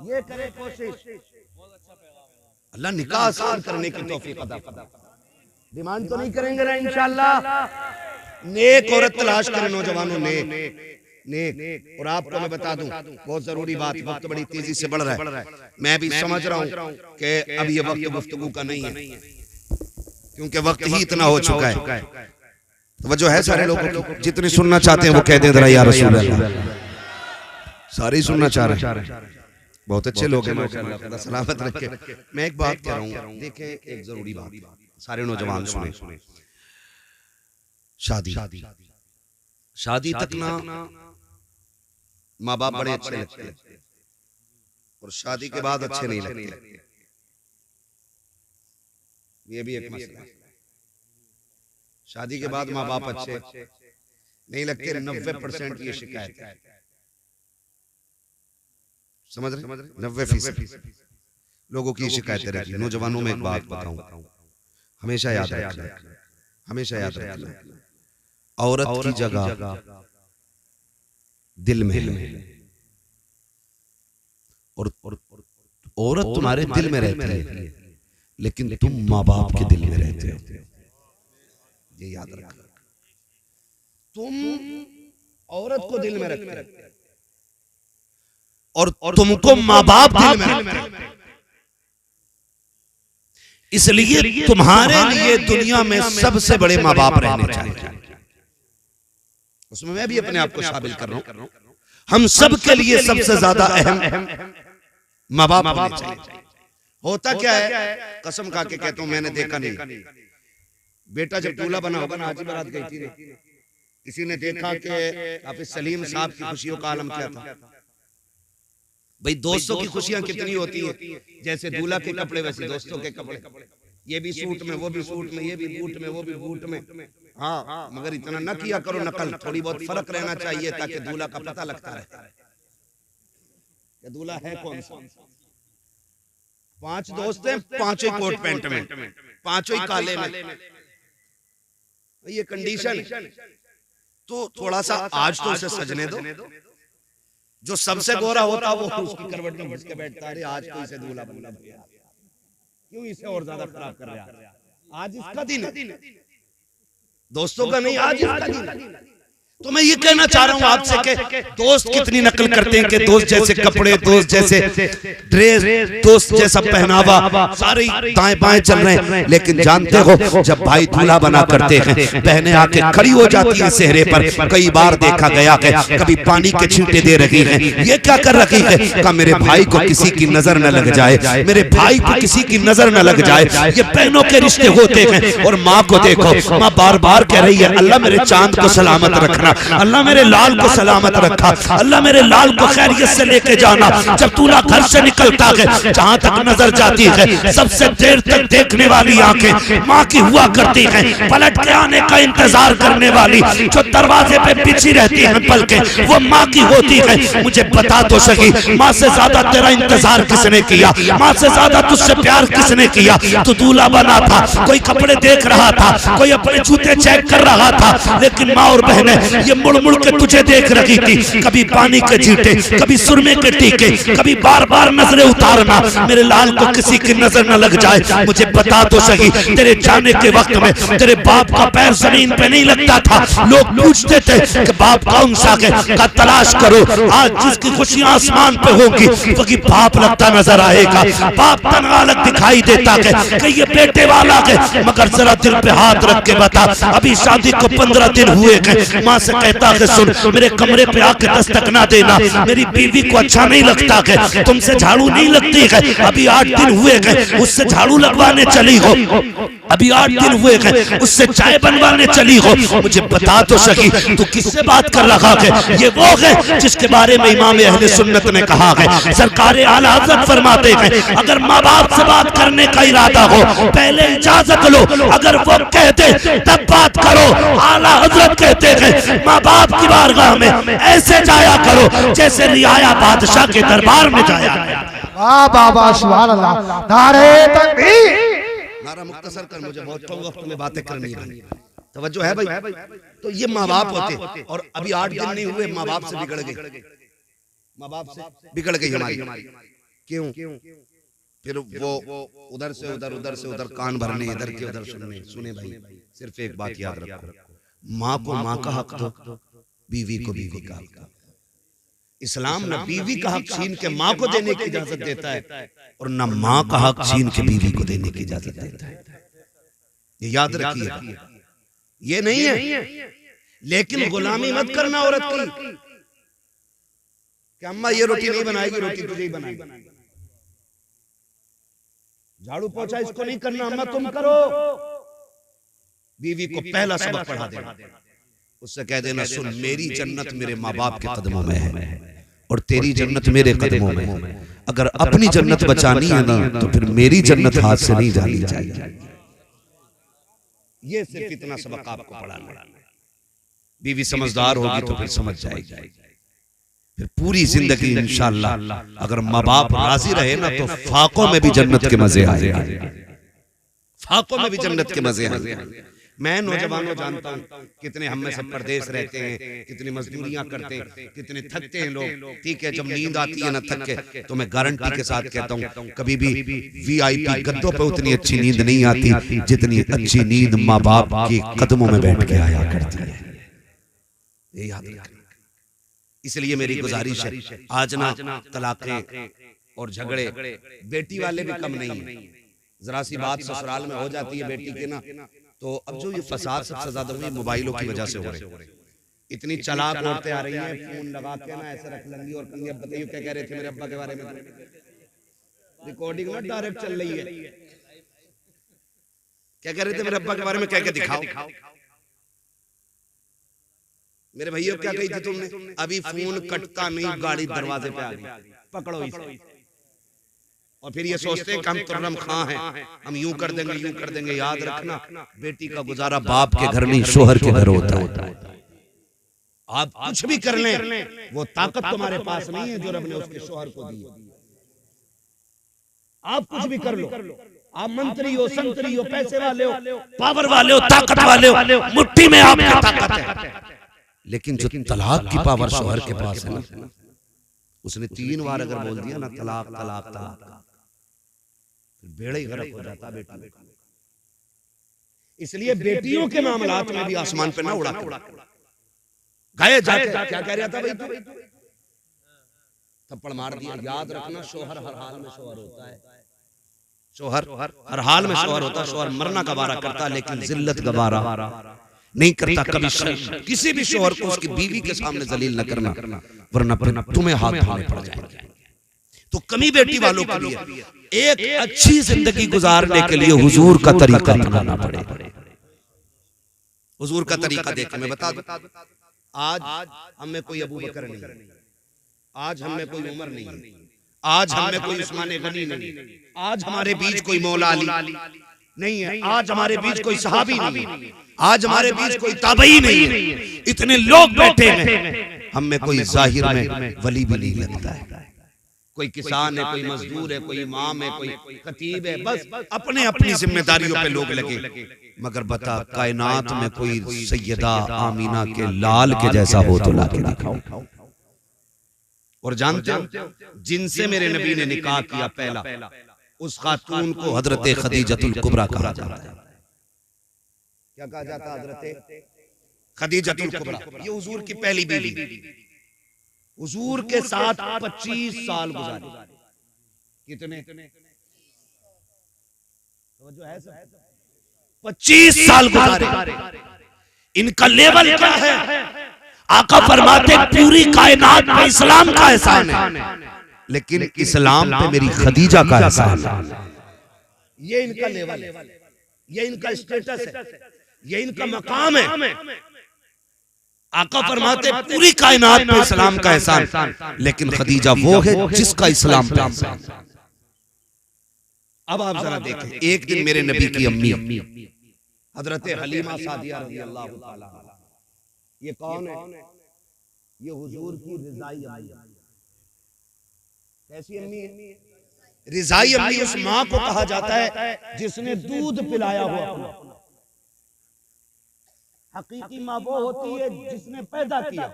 ये करे कोशिश, अल्लाह निकाह आसान करने की तौफीक अता फरमाए। डिमांड तो नहीं करेंगे ना इंशाअल्लाह। नेक औरत तलाश करें नौजवानों ने, नेक। और आपको मैं बता दूं बहुत जरूरी बात, वक्त बड़ी तेजी से बढ़ रहा है, मैं भी समझ रहा हूं कि अब ये वक्त गुफ्तगू का नहीं है, क्योंकि वक्त ही इतना हो चुका है। तवज्जो है सारे लोगों की, जितने सुनना चाहते हैं वो कह दें जरा या रसूल अल्लाह। सारे ही सुनना चाह रहे हैं, बहुत अच्छे लोग हैं माशाअल्लाह, खुदा सलामत रखे। मैं एक बात कह रहा हूं, देखें एक जरूरी बात, सारे नौजवान सुने, शादी तक ना माँ बाप बड़े अच्छे लगते हैं और शादी के बाद अच्छे नहीं लगते, ये भी एक मसला है। शादी के बाद माँ बाप अच्छे नहीं लगते, 90% ये शिकायत है, समझ रहे 90% लोगों की शिकायतें रहती है। नौजवानों में एक बात बताऊं, हमेशा याद रखना, हमेशा याद रखना, औरत की जगह दिल में है, और औरत तुम्हारे दिल में रहती है, लेकिन तुम माँ बाप के दिल में रहते हो, ये याद रखना। तुम औरत को दिल में रखते हो और तुमको माँ बाप दिल में रखते हो, इसलिए तुम्हारे लिए दुनिया में सबसे बड़े माँ बाप रहने चाहिए। उसमें मैं भी अपने आप को शामिल कर रहा हूं, हम सब के लिए सबसे ज्यादा अहम माँ बाप होने चाहिए। होता क्या है, कसम खा के कहता हूं, मैंने देखा नहीं, बेटा जब दूल्हा बना होगा ना, हाजी बारात गई थी ना, किसी ने देखा कि हाफिज सलीम साहब की खुशियों का आलम क्या था। भाई दोस्तों की खुशियां कितनी होती है, जैसे दूल्हा के कपड़े वैसे दोस्तों के कपड़े, ये भी सूट में, वो भी सूट में, ये भी बूट में, वो भी बूट में। हाँ, मगर इतना न किया करो नकल, थोड़ी बहुत फर्क रहना चाहिए ताकि दूल्हा का पता लगता रहे कि दूल्हा है कौन सा। 5 दोस्त हैं, 5 कोट पैंट में, 5 काले में, ये कंडीशन। तो थोड़ा सा आज तो उसे सजने दो, जो सबसे गोरा होता वो उसकी करवट में घुस के बैठता है, आज तो इसे दूल्हा बनना, क्यों इसे और ज्यादा खराब कर रहा है। आज इसका दिन है, दोस्तों का नहीं, आज इसका दिन है। तो मैं ये कहना चाह रहा हूं आपसे कि दोस्त कितनी नकल करते हैं कि दोस्त जैसे कपड़े, दोस्त जैसे ड्रेस, दोस्त जैसा पहनावा, सारे दाएं बाएं चल रहे हैं, लेकिन जानते हो जब भाई दूल्हा बना करते हैं, बहनें आके खड़ी हो जाती हैं सेहरे पर। कई बार देखा गया है, कभी पानी के छींटे दे रही हैं, ये क्या कर रही है, कहा मेरे भाई को किसी की नजर न लग जाए, मेरे भाई को किसी की नजर न लग जाए। ये बहनों के रिश्ते होते हैं। और माँ को देखो, माँ बार बार कह रही है अल्लाह मेरे चांद को सलामत रखना, अल्लाह मेरे लाल को सलामत रखा, अल्लाह मेरे लाल को खैरियत से लेके जाना। जब दूल्हा घर से निकलता है, जहां तक नजर जाती है, सबसे देर तक देखने वाली आंखें माँ की हुआ करती हैं, पलट के आने का इंतजार करने वाली जो दरवाजे पे बिछी रहती है पलके, वो माँ की होती है। मुझे बता तो सही, माँ से ज्यादा तेरा इंतजार किसने किया, माँ से ज्यादा तुझसे प्यार किसने किया। तू दूल्हा बना था, कोई कपड़े देख रहा था, कोई अपने जूते चेक कर रहा था, लेकिन माँ और बहनें ये मुड़ मुड़ के तुझे देख रही थी। कभी पानी के छींटे, कभी सुरमे के टीके, कभी बार बार नजरें उतारना, मेरे लाल को किसी की नजर न लग जाए। मुझे बता तो सही, तेरे जाने के वक्त में तेरे बाप का पैर जमीन पे नहीं लगता था। लोग पूछते थे कि बाप कौन सा है, का तलाश करो। आज जिसकी खुशियां आसमान पे होंगी वही बाप लगता नजर आएगा। बाप तनहा अलग दिखाई देता है कि ये बेटे वाला है, मगर जरा दिल पे हाथ रख के बता, अभी शादी को 15 दिन हुए हैं। माँ से कहता है सुन, मेरे कमरे पे आके दस्तक ना देना, मेरी बीवी को अच्छा नहीं लगता है, तुमसे झाड़ू नहीं लगती है, अभी 8 दिन हुए हैं उससे झाड़ू लगवाने चली हो, अभी 8 दिन हुए हैं उससे चाय बनवाने चली हो। मुझे बता तो सही, तू किससे बात कर रहा है। ये वो है जिसके बारे में इमाम अहले सुन्नत ने कहा है, सरकार आला हज़रत फरमाते हैं अगर माँ बाप से बात करने का इरादा हो पहले इजाजत लो, अगर वो कहते तब बात करो। आला हज़रत कहते हैं माँ बाप की बारगाह में ऐसे जाया करो जैसे रियाया बादशाह के दरबार में जाया। वाह बाबा सुभान अल्लाह, नारे तकबीर। नारा मुख्तसर कर, मुझे बहुत कम वक्त में बातें करनी है, तवज्जो है भाई। तो ये माँ बाप होते, और अभी 8 दिन नहीं हुए माँ बाप से बिगड़ गई, माँ बाप से बिगड़ गई हमारी। क्यों? फिर वो उधर से उधर, उधर से उधर कान भरने, इधर के उधर सुनने। सुने भाई, सिर्फ एक बात याद रखो, माँ को माँ का हक दो, बीवी को बीवी का हक दो। इस्लाम न बीवी का हक छीन के माँ को देने की इजाजत देता है और न माँ का हक छीन के बीवी को देने की इजाजत देता है। ये याद रखिए, ये नहीं है। लेकिन गुलामी मत करना औरत की कि अम्मा ये रोटी नहीं बनाएगी, रोटी तुझे ही बनाएगी। झाड़ू पोछा इसको नहीं करना, अम्मा तुम करो। बीवी को पहला सबक पढ़ा देना, उससे कह देना सुन, मेरी जन्नत मेरे माँ बाप के कदमों में है और तेरी जन्नत मेरे कदमों में है। अगर अपनी जन्नत बचानी है ना तो फिर मेरी जन्नत हाथ से नहीं जानी चाहिए। ये सिर्फ इतना सबक आपको पढ़ाना है। बीवी समझदार होगी तो फिर समझ जाएगी। फिर पूरी जिंदगी इंशाअल्लाह अगर माँ बाप राजी रहे ना तो फाकों में भी जन्नत के मजे आएंगे, फाकों में भी जन्नत के मजे आएंगे। मैं नौजवानों जानता हूँ कितने हम में से परदेश रहते हैं, कितनी मजदूरियां करते हैं, कितने थकते हैं लोग। ठीक है, जब नींद आती है ना थक के, तो मैं गारंटी के साथ कहता हूँ कभी भी VIP गद्दों पे उतनी अच्छी नींद नहीं आती जितनी अच्छी नींद माँ बाप के कदमों में बैठ के आया करती है। ये याद रखना। इसलिए मेरी गुजारिश है, आज ना तलाकें और झगड़े बेटी वाले भी कम नहीं है। जरा सी बात ससुराल में हो जाती है बेटी के ना, तो अब जो ये फसाद सबसे ज्यादा हुई मोबाइलों की वजह से हो रहे। इतनी चालाक औरतें आ रही हैं, फोन लगा के ना ऐसे रख लेंगी और कहेंगी अब बताइए क्या कह रहे थे मेरे अब्बा के बारे में। रिकॉर्डिंग ना डायरेक्ट चल रही है, क्या कह रहे थे मेरे अब्बा के बारे में, कह के दिखाओ। मेरे भैया क्या कही थी तुमने? अभी फोन कटता नहीं, गाड़ी दरवाजे पे आ गई, पकड़ो इसे। और फिर ये सोचते हैं कि हम तुर्रम खां हैं, हम यूं कर देंगे यूं कर देंगे। याद रखना, बेटी का गुजारा बाप के घर नहीं शोहर के घर होता है। आप कुछ भी कर लें, वो ताकत तुम्हारे पास नहीं है जो रब ने उसके शोहर को दी है। आप कुछ भी कर लो, आप मंत्री हो, संतरी हो, पैसे वाले हो, पावर वाले हो, ताकत वाले हो, मुट्ठी में आपकी ताकत है। लेकिन जो तलाक की पावर शोहर के पास है ना, उसने 3 बार अगर बोल दिया ना तलाक तलाक तलाक, बेड़ा ही गर्क हो जाता बेटी। इसलिए बेटियों के मामलात में भी आसमान पे ना उड़ा गए जाके। क्या कह रहा था भाई तू? थप्पड़ मार दिया। याद रखना, शोहर हर हाल में शोहर होता है, शोहर हर हाल में शोहर होता है। शोहर मरना गवारा करता लेकिन जिल्लत गवारा नहीं करता कभी। किसी भी शोहर को उसकी बीवी के सामने जलील न करना, वरना फिर तुम्हें हाथ धोने पड़ जाएंगे। तो कमी बेटी वालों के लिए एक अच्छी जिंदगी गुजारने के लिए हुजूर का तरीका अपनाना पड़ेगा। हुजूर का तरीका देखकर मैं बता दूं, आज हम में कोई अबू बकर नहीं, आज हम में कोई उमर नहीं, आज हम में कोई उस्मान गनी नहीं, आज हमारे बीच कोई मौला अली नहीं है, आज हमारे बीच कोई सहाबी नहीं है, आज हमारे बीच कोई ताबई नहीं है। इतने लोग बैठे हैं, हम में कोई जाहिर में वली भी नहीं लगता है। कोई किसान है, कोई मजदूर है, कोई इमाम है, कोई खतीब है, बस अपने अपनी जिम्मेदारियों पे लोग लगे। मगर बता, कायनात में कोई सैयदा आमीना के लाल के जैसा हो तो लाके दिखाओ। और जानते हो जिनसे मेरे नबी ने निकाह किया पहला, उस खातून को हजरत खदीजतुल कुबरा कहा जाता है। क्या कहा जाता है? हजरत खदीजतुल कुबरा। ये हुजूर की पहली बीवी, हुजूर के साथ 25 साल गुजारे। कितने? 25 साल गुजारे। इनका लेवल क्या है? आका फरमाते पूरी कायनात पे इस्लाम का एहसान है, लेकिन इस्लाम पे मेरी खदीजा का एहसान है। ये इनका लेवल है, ये इनका स्टेटस है, ये इनका मकाम है। आका फरमाते पूरी कायनात पे इस्लाम का एहसान, लेकिन खदीजा वो है जिसका इस्लाम पे एहसान। अब आप जरा देखें, एक दिन मेरे नबी की अम्मी हजरत हलीमा सादिया रज़ियल्लाहु ताला, ये कौन है? ये हुजूर की रिज़ाई अम्मी। कैसी अम्मी है? रिज़ाई अम्मी उस माँ को कहा जाता है जिसने दूध पिलाया हुआ अपना। हकीकी माँ वो होती है जिसने पैदा किया,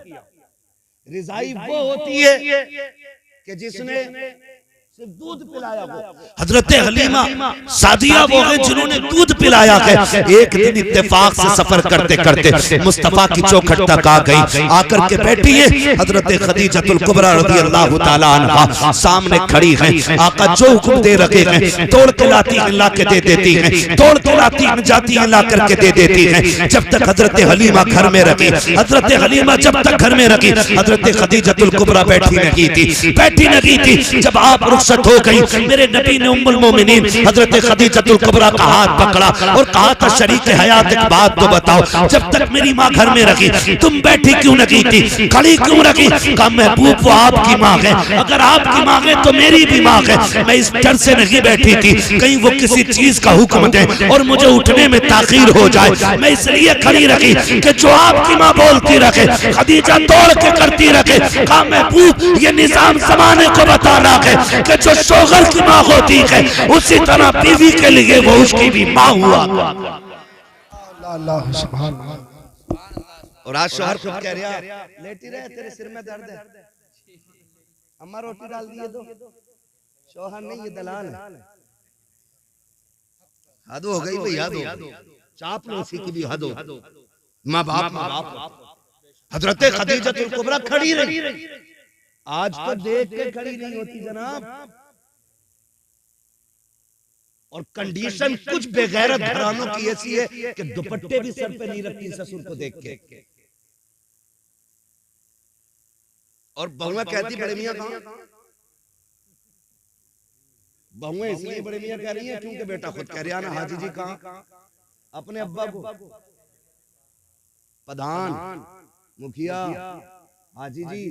रिज़ाई वो होती है कि जिसने सिर्फ दूध पिलाया वो। हजरत हलीमा सादिया वो है जिन्होंने दूध पिलाया है। एक दिन इत्तेफाक से सफर करते करते मुस्तफा की चौखट तक आ गई, आकर के बैठी है हजरत खदीजतुल कुबरा रज़ी अल्लाह ताला अन्हा सामने खड़ी है। आका जो हुक्म दे रखे हैं तोड़ के लाती है, ला के दे देती है, तोड़ के लाती है, जाती है, ला करके दे देती है। जब तक हजरत हलीमा घर में रखी, हजरत हलीमा जब तक घर में रखी, हजरत खदीजतुल कुबरा बैठी नहीं थी। जब आप रुखसत हो गई, मेरे नबी ने उम्मुल मोमिनीन हजरत खदीजतुल कुबरा का हाथ पकड़ा और कहा था शरीक हयात एक बात तो बताओ, जब तक मेरी माँ घर में रखी तुम बैठी क्यों नहीं थी, खड़ी क्यों रखी? कहा महबूब वो आपकी माँ है, अगर आपकी माँ है तो मेरी भी माँ है। मैं इस डर से नहीं बैठी थी कहीं वो किसी चीज का हुक्म दे और मुझे उठने में ताखीर हो जाए, मैं इसलिए खड़ी रखी कि जो आपकी माँ बोलती रखे खदीजा तोड़ के करती रखे। कहा महबूब ये निजाम जमाने को बता रहा है कि जो शोहर की माँ होती है उसी तरह बीवी के लिए वो उसकी भी माँ हुआ। अल्लाह सुभान अल्लाह। और आज शोहर खुद कह रहा लेटी रहे तेरे सिर में दर्द है, अम्मा रोटी डाल दिए दो। शोहर नहीं ये दलाल है। हद हो गई भाई, हद हो गई। चापलूसी की भी हद हो। माँ बाप हजरत खदीजतुल कुबरा खड़ी रही, आज तो देख के खड़ी नहीं होती जनाब। और कंडीशन कुछ बेगैरत घरानों की ऐसी है कि दुपट्टे भी सर पे नहीं रखती ससुर को देख के। और बहुएं कहती बड़े मियां कहां? बहुएं इसलिए बड़े मियां कह रही हैं क्योंकि बेटा खुद कह रहा ना हाजी जी कहां? अपने अब्बा को प्रधान मुखिया हाजी जी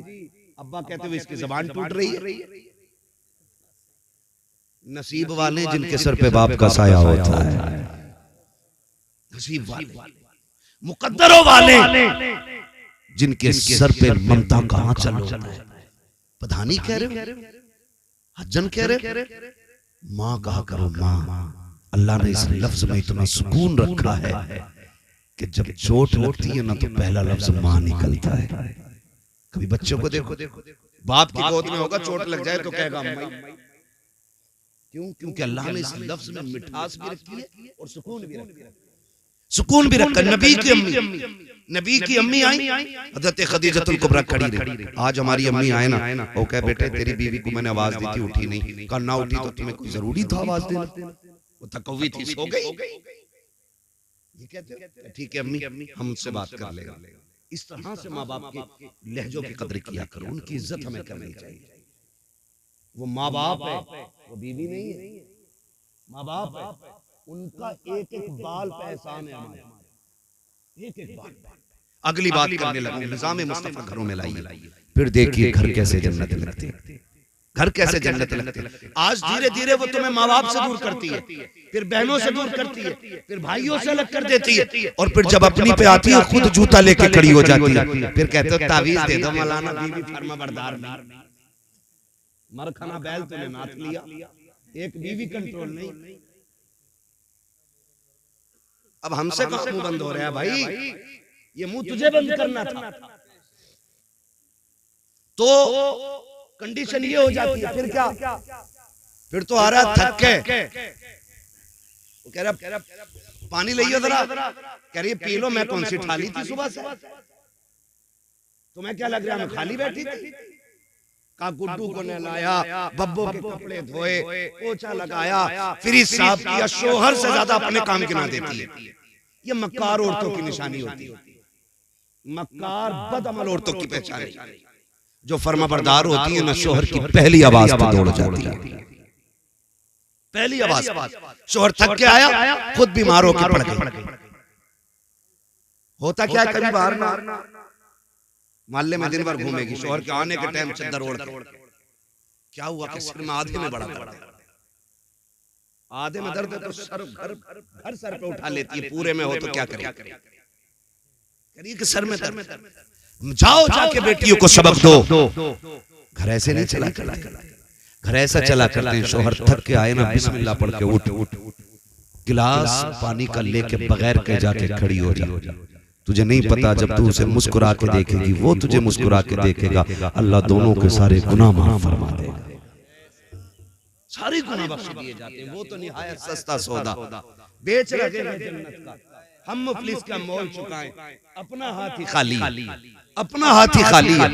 अब्बा कहते हुए इसकी जबान टूट रही है। नसीब वाले जिनके सर पे बाप का साया होता है, नसीब वाले मुकद्दरों वाले जिनके सर पे ममता का आंचल होता है। प्रधानी कह रहे हो, हज्जन कह रहे, माँ कहा करो माँ। अल्लाह ने इस लफ्ज में इतना सुकून रखा है कि जब चोट लगती है ना तो पहला लफ्ज माँ निकलता है। कभी बच्चों को देखो, बाप की गोद में होगा चोट लग जाए तो कहेगा अम्मा। क्यों? क्योंकि अल्लाह ने इस लफ्ज में मिठास भी रखी है और सुकून भी रखा है। सुकून भी रखा। नबी की अम्मी आई, हजरत खदीजतुल कुबरा खड़ी रही। आज हमारी अम्मी आए ना, वो कहे बेटे तेरी बीवी को मैंने आवाज दी थी उठी नहीं। कहा ना उठी तो तुम्हें कोई जरूरी था आवाज देना? वो थकवी थी, सो गई। ये कहते हो ठीक है अम्मी हम उनसे बात कर लेगा। इस तरह से माँ बाप के लहजों की कदर किया करो, उनकी इज्जत हमें करनी चाहिए। वो माँ बाप है, वो बीवी नहीं है। माँ बाप है, उनका एक एक बाल पे एहसान है हमारे, एक एक बाल। अगली बात करने लगे निजाम मुस्तफा घरों में लाइए, फिर देखिए घर कैसे जन्नत लगती है, घर कैसे जन्नत लगती है। आज धीरे धीरे वो तुम्हें माँ बाप से दूर करती है, फिर बहनों से दूर करती है, फिर भाइयों से अलग कर देती है, और फिर जब अपनी पे आती है खुद जूता लेके खड़ी हो जाती है। फिर कहते हो तावीज दे दो मौलाना, बीवी फर्माबरदार नहीं। मरखाना बैल तूने नाथ लिया, एक बीवी कंट्रोल नहीं। अब हमसे कहाँ मुंह बंद हो रहा है भाई? ये मुंह तुझे बंद करना था। तो कंडीशन ये हो जाती है, फिर क्या? फिर तो आ रहा थक के, वो कह रहा पानी लाइए जरा, कह रही पी लो। मैं कौन सी थाली थी सुबह से? तुम्हें क्या लग रहा है मैं खाली बैठी थी? का गुड्डू को नहलाया, बब्बो के कपड़े धोए, पोछा लगाया, फ्रिज साफ किया। शोहर से ज्यादा अपने काम गिना देती है। ये मक्कार औरतों की निशानी होती है। मक्कार बदअमल औरतों की पहचान है। जो फर्माबरदार होती है ना, शोहर की पहली आवाज पे दौड़ जाती है। पहली आवाज, शोहर थक के आया, खुद बीमार होकर पड़ गई। होता क्या है, कभी बाहर ना मोहल्ले में दिन भर घूमेगी, शोहर के आने के टाइम चद्दर ओढ़ के। क्या हुआ कि सिर में आधे में बड़ा दर्द है, आधे में दर्द है तो सर घर सर पे उठा लेती है। पूरे में हो तो क्या करे? करिए कि सर में दर्द। जाओ जाके बेटियों को सबक दो। घर ऐसे नहीं चला, घर ऐसा चला करते हैं। शोहर थक के आए ना, बिस्मिल्लाह पढ़ के उठ, गिलास पानी का लेके बगैर कह जाके खड़ी हो जा। तुझे नहीं पता जब तू उसे मुस्कुरा के देखेगी, वो तुझे मुस्कुरा के देखेगा, अल्लाह दोनों के सारे गुनाह माफ फरमा देगा। सारे गुनाह बख्श दिए जाते हैं। वो तो निहायत सस्ता सौदा बेच रहे हैं जन्नत का। हम मुफलिस का मोल चुकाएं, अपना हाथ ही खाली, अपना हाथ ही खाली है।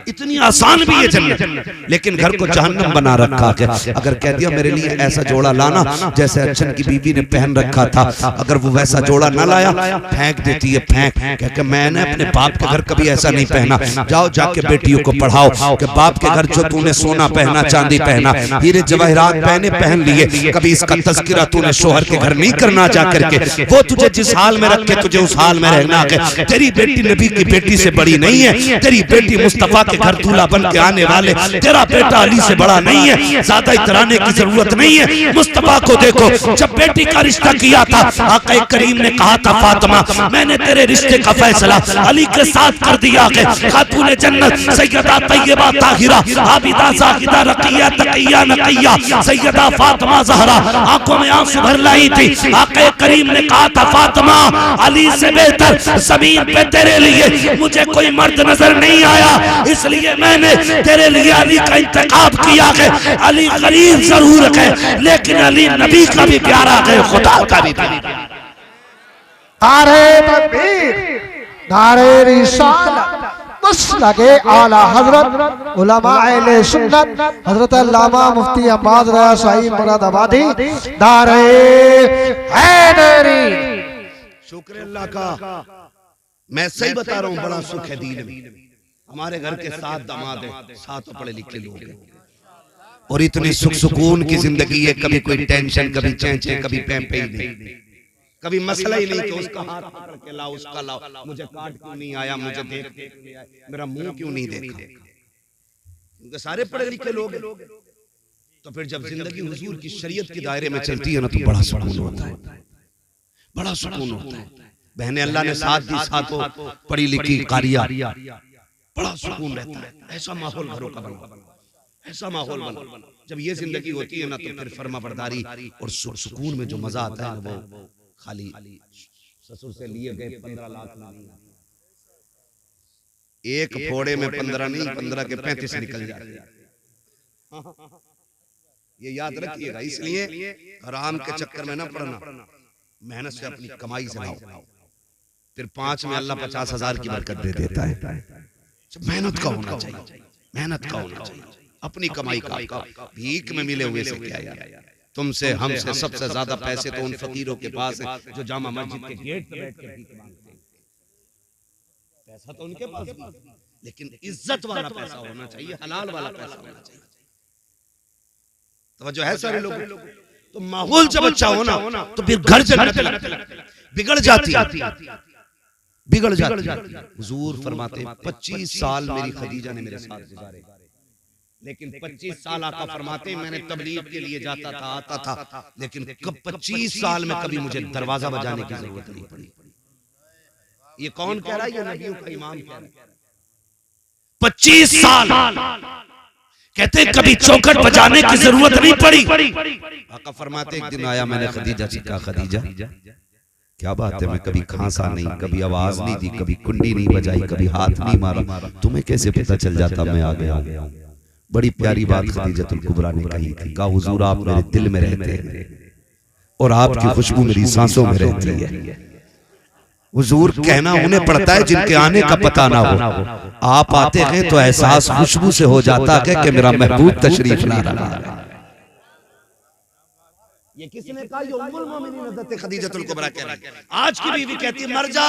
इतनी आसान भी है जन्नत, लेकिन घर को जहन्नम बना रखा है। अगर कह दिया मेरे लिए ऐसा जोड़ा लाना जैसे अच्छन की बीवी ने पहन रखा था, अगर वो वैसा जोड़ा ना लाया फेंक देती है, फेंक कह के मैंने अपने बाप के घर कभी ऐसा नहीं पहना। जाओ जाके बेटियों को पढ़ाओ कि बाप के घर जो तूने सोना पहना, चांदी पहना, हीरे जवाहरात पहने पहन लिए, कभी इसका तस्करा तूने शोहर के घर नहीं करना जा करके। वो तुझे जिस हाल में रखे तुझे उस हाल में रहना है। तेरी बेटी नबी की बेटी से बड़ी नहीं है, तेरी बेटी मुस्तफा के घर दूल्हा बन के आने वाले, तेरा बेटा अली से बड़ा नहीं है। ज्यादा इतराने की जरूरत नहीं है। मुस्तफा को देखो, जब बेटी का रिश्ता किया था आका करीम ने कहा था फातिमा मैंने तेरे रिश्ते का फैसला अली के साथ कर दिया है। खातून जन्नत सैयदा तैयबा ताहिरा आबिदा जाहिदा रकिया तकिया नकिया सैयदा फातिमा ज़हरा आंखों में आंसू भर लाई थी। आका करीम ने कहा था फातिमा अली से बेहतर जमीन पे तेरे लिए मुझे कोई मर्द नजर नहीं आया, इसलिए मैंने तेरे लिए अली का इंतखाब किया है। अली गरीब जरूर है लेकिन अली नबी का भी प्यारा है, खुदा का भी प्यारा। नारे तकबीर, नारे रिसालत, मसलके आला हजरत उलमा अहले सुन्नत हजरत अल्लामा मुफ्ती अब्बास रज़ा साहिब मुरादाबादी, नारे हैदरी। शुक्र अल्लाह का, मैं सही बता रहा हूँ, बड़ा सुख है दीन में। हमारे घर के 7 दामाद हैं, 7 पढ़े लिखे लोग हैं और इतनी सुख सुकून की जिंदगी है। कभी कोई टेंशन, कभी चैंचे, कभी पैंपे ही नहीं, कभी मसला ही नहीं कि उसका हाथ पकड़ के लाओ, उसका लाओ, मुझे कार्ड क्यों नहीं आया, मुझे देख नहीं आया, मेरा मुंह क्यों नहीं देखा। क्योंकि सारे पढ़े लिखे लोग हैं। तो फिर जब जिंदगी हुजूर की शरीयत के दायरे में चलती है ना तो बड़ा सुकून होता है, बड़ा सुकून होता है। बहने अल्लाह ने साथ दी, साथों पढ़ी लिखी कारिया, बड़ा सुकून रहता है। ऐसा माहौल घरों का बना, ऐसा माहौल बना। जब ये जिंदगी होती है ना तो फिर फर्मा बरदारी और सुकून में जो मजा आता है वो खाली ससुर से लिए गए 15 लाख नहीं, एक फोड़े में 15 नहीं, 15 के 35 निकल जाते हैं। ये याद रखिएगा। इसलिए हराम के चक्कर में ना पड़ना, मेहनत से अपनी कमाई से लाओ, फिर 5 में अल्लाह 50,000 की बरकत दे देता है। मेहनत का होना चाहिए, मेहनत का होना चाहिए, अपनी कमाई का। भीख में मिले हुए से क्या यार, तुमसे हमसे सबसे ज्यादा पैसे तो उन फकीरों के पास है जो जामा मस्जिद के गेट पे बैठ के भीख मांगते हैं। पैसा तो उनके पास भी, लेकिन इज्जत वाला पैसा होना चाहिए, हलाल वाला पैसा होना चाहिए। तो जो है सारे लोग, तो माहौल जब अच्छा होना तो फिर घर जन्नत लगता है। बिगड़ जाती, बिगड़ जाती। हुजूर फरमाते हैं 25 साल मेरी खदीजा ने मेरे साथ गुजारे, लेकिन 25 साल आका फरमाते हैं मैंने तबलीग के लिए जाता था, आता था, लेकिन कब 25 साल में कभी मुझे दरवाजा बजाने की जरूरत नहीं पड़ी। ये कौन कह रहा है? ये नबियों का इमाम कह रहा है। 25 साल कहते कभी चौखट बजाने की जरूरत नहीं पड़ी। आका फरमाते एक दिन आया, मैंने खदीजा से कहा खदीजा क्या बात है, मैं कभी खांसा नहीं, कभी आवाज नहीं दी, कभी कुंडी नहीं बजाई, कभी हाथ नहीं मारा, तुम्हें कैसे पता चल जाता मैं आ गया? बड़ी प्यारी बात खदीजतुल कुबरा ने कही थी, कहा हुजूर आप मेरे दिल में रहते हैं और आपकी खुशबू मेरी सांसों में रहती है। हुजूर कहना उन्हें पड़ता है जिनके आने का पता ना हो। आप आते हैं तो एहसास खुशबू से हो जाता है कि मेरा महबूब तशरीफ ला रहा है। ये किसने कहा? ये उम्मुल मोमिनीन हज़रत खदीजतुल कुबरा कह रही है। आज की बीवी कहती है मर जा,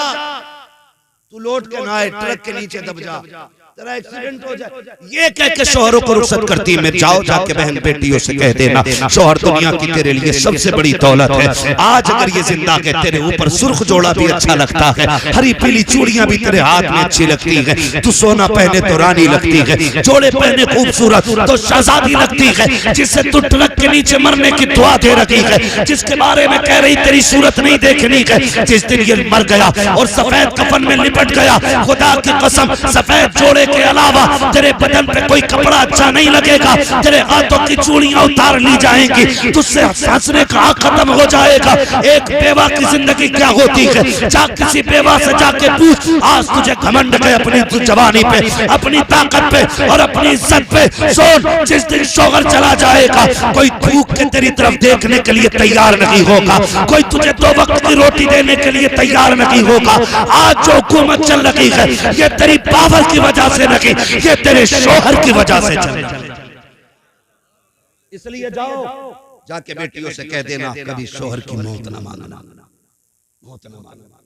तू लौट के ना आए, ट्रक के नीचे दब जा, तेरा एक्सीडेंट हो जाए। ये कह के शोहरों को रुखसत करती है। मैं जाओ जाके बहन बेटियों से कह देना शोहर दुनिया की तेरे लिए सबसे बड़ी दौलत है। आज अगर ये जिंदा है तेरे ऊपर सुर्ख जोड़ा भी अच्छा लगता है, हरी पीली चूड़ियां भी तेरे हाथ में अच्छी लगती है, तू सोना पहने तो रानी लगती है, जोड़े पहने खूबसूरत तो शहजादी लगती है, जिससे तू ट्रक के नीचे मरने की दुआ दे रखी है, जिसके बारे में कह रही तेरी सूरत नहीं देखनी है। जिस दिन ये मर गया और सफेद कफन में लिपट गया, खुदा की कसम सफेद जोड़े जोड़े के अलावा तेरे बदन पे कोई कपड़ा अच्छा नहीं लगेगा, तेरे हाथों की चूड़ियां उतार ली जाएंगी, तुझसे हंसने का हक खत्म हो जाएगा। एक बेवा की जिंदगी क्या होती है, जा किसी बेवा से जाके पूछ, आज तुझे घमंड है अपनी जवानी पे, अपनी ताकत पे और अपनी इज्जत पे। सोच, जिस दिन शोहर चला जाएगा कोई थूक के तेरी तरफ देखने के लिए तैयार नहीं होगा, कोई तुझे 2 वक्त की रोटी देने के लिए तैयार नहीं होगा। आज जो हुकूमत चल रही है ये तेरी पावर की वजह से नहीं, ये तेरे शोहर की वजह से चल रही है। इसलिए जाओ, जाके बेटियों से कह देना कभी शोहर की मौत ना मांगना, मौत ना मांगना।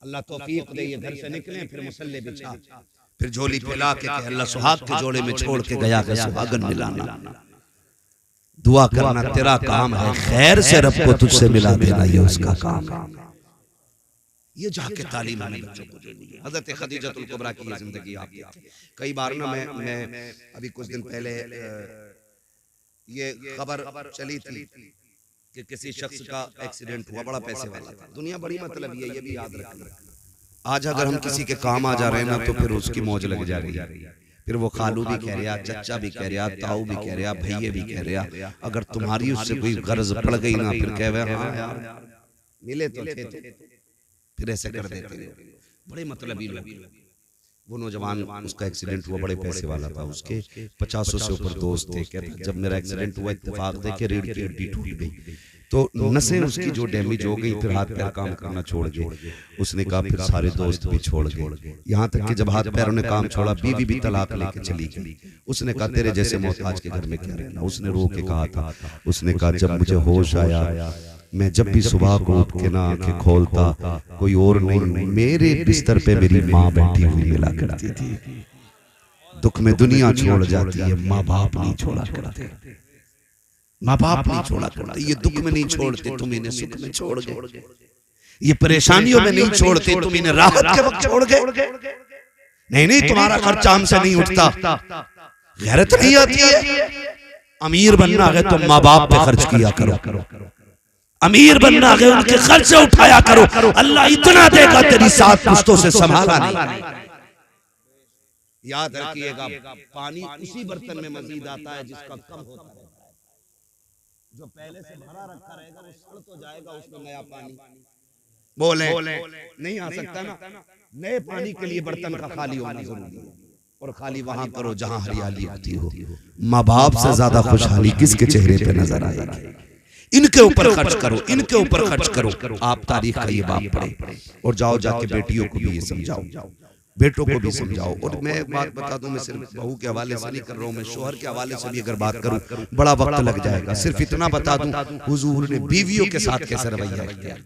अल्लाह तौफीक दे, ये घर से निकले फिर मुसल्ले बिछा, फिर झोली फैला के अल्लाह सुहाग के जोड़े में छोड़ के गया है सुहागन मिलाना। दुआ करना तेरा काम है, खैर से रब को तुझसे मिला देना ये उसका काम है। ये जाके तालीम आने बच्चों को देनी है। हज़रत खदीजतुल कुबरा की जिंदगी आप कई बार ना मैं अभी कुछ दिन पहले ये खबर चली थी कि किसी शख्स का एक्सीडेंट हुआ, बड़ा पैसे वाला था, दुनिया बड़ी मतलब ये भी याद रखना। आज अगर हम किसी के काम आ जा रहे हैं ना तो फिर उसकी मौज लग जा रही है, फिर वो खालू भी कह रहा, चच्चा भी कह रहा, ताऊ भी कह रहा, भैये भी कह रहा। अगर तुम्हारी उससे कोई गर्ज पड़ गई ना फिर कह रहे हाँ यार मिले तो थे, फिर ऐसे कर देते बड़े मतलबी लोग। वो नौजवान उसका एक्सीडेंट हुआ, बड़े पैसे वाला था, उसके 50 से ऊपर दोस्त थे। कहते जब मेरा एक्सीडेंट हुआ इत्तेफाक देखे रीढ़ की हड्डी टूट गई, तो नसें उसकी जो डैमेज हो गई, फिर हाथ पैर काम करना छोड़ गए। उसने कहा फिर सारे दोस्त भी छोड़ गए, यहाँ तक कि जब हाथ पैरों ने काम छोड़ा बीवी भी तलाक लेके चली गई। उसने कहा तेरे जैसे मोहताज के घर में क्या रहना। उसने रो के कहा था, उसने कहा जब मुझे होश आया मैं जब भी सुबह को उठ के ना आंखें खोलता कोई और नहीं, मेरे बिस्तर पे मेरी माँ बैठी हुई मिला करती थी। दुख में दुनिया छोड़ जाती है, माँ बाप नहीं छोड़ा करते, माँ बाप नहीं छोड़ा करते। ये दुख में नहीं छोड़ते, तुम इन्हें सुख में छोड़ गए। ये परेशानियों में नहीं छोड़ते, तुम इन्हें राहत के वक्त छोड़ गए। नहीं तुम्हारा खर्चा हमसे नहीं उठता, गैरत नहीं आती है। अमीर बनना है तो माँ बाप पे खर्च किया करो, अमीर बनना है उनके खर्चे उठाया करो। अल्लाह इतना देगा तेरी 7 पुश्तों से संभाला नहीं। याद रखिएगा, पानी उसी बर्तन में मजीद आता है जिसका कम होता है। जो पहले से भरा रखा रहेगा वो सड़ तो जाएगा, उसमें नया पानी बोले नहीं आ सकता ना। नए पानी के लिए बर्तन का खाली होना जरूरी है, और खाली वहां करो जहां हरियाली होती हो। माँ बाप से ज्यादा खुशहाली किसके चेहरे पे नजर आएगी? इनके ऊपर खर्च करो, इनके ऊपर खर्च करो। आप तारीख का ये बाप पढ़े और जाओ जाके बेटियों को भी ये समझाओ, बेटों को भी समझाओ। और मैं एक बात बता दूं, मैं सिर्फ बहू के हवाले से नहीं कर रहा हूं, मैं शोहर के हवाले से भी अगर बात करूं बड़ा वक्त लग जाएगा। सिर्फ इतना बता दूं, हुजूर ने बीवियों के साथ कैसे रवैया किया।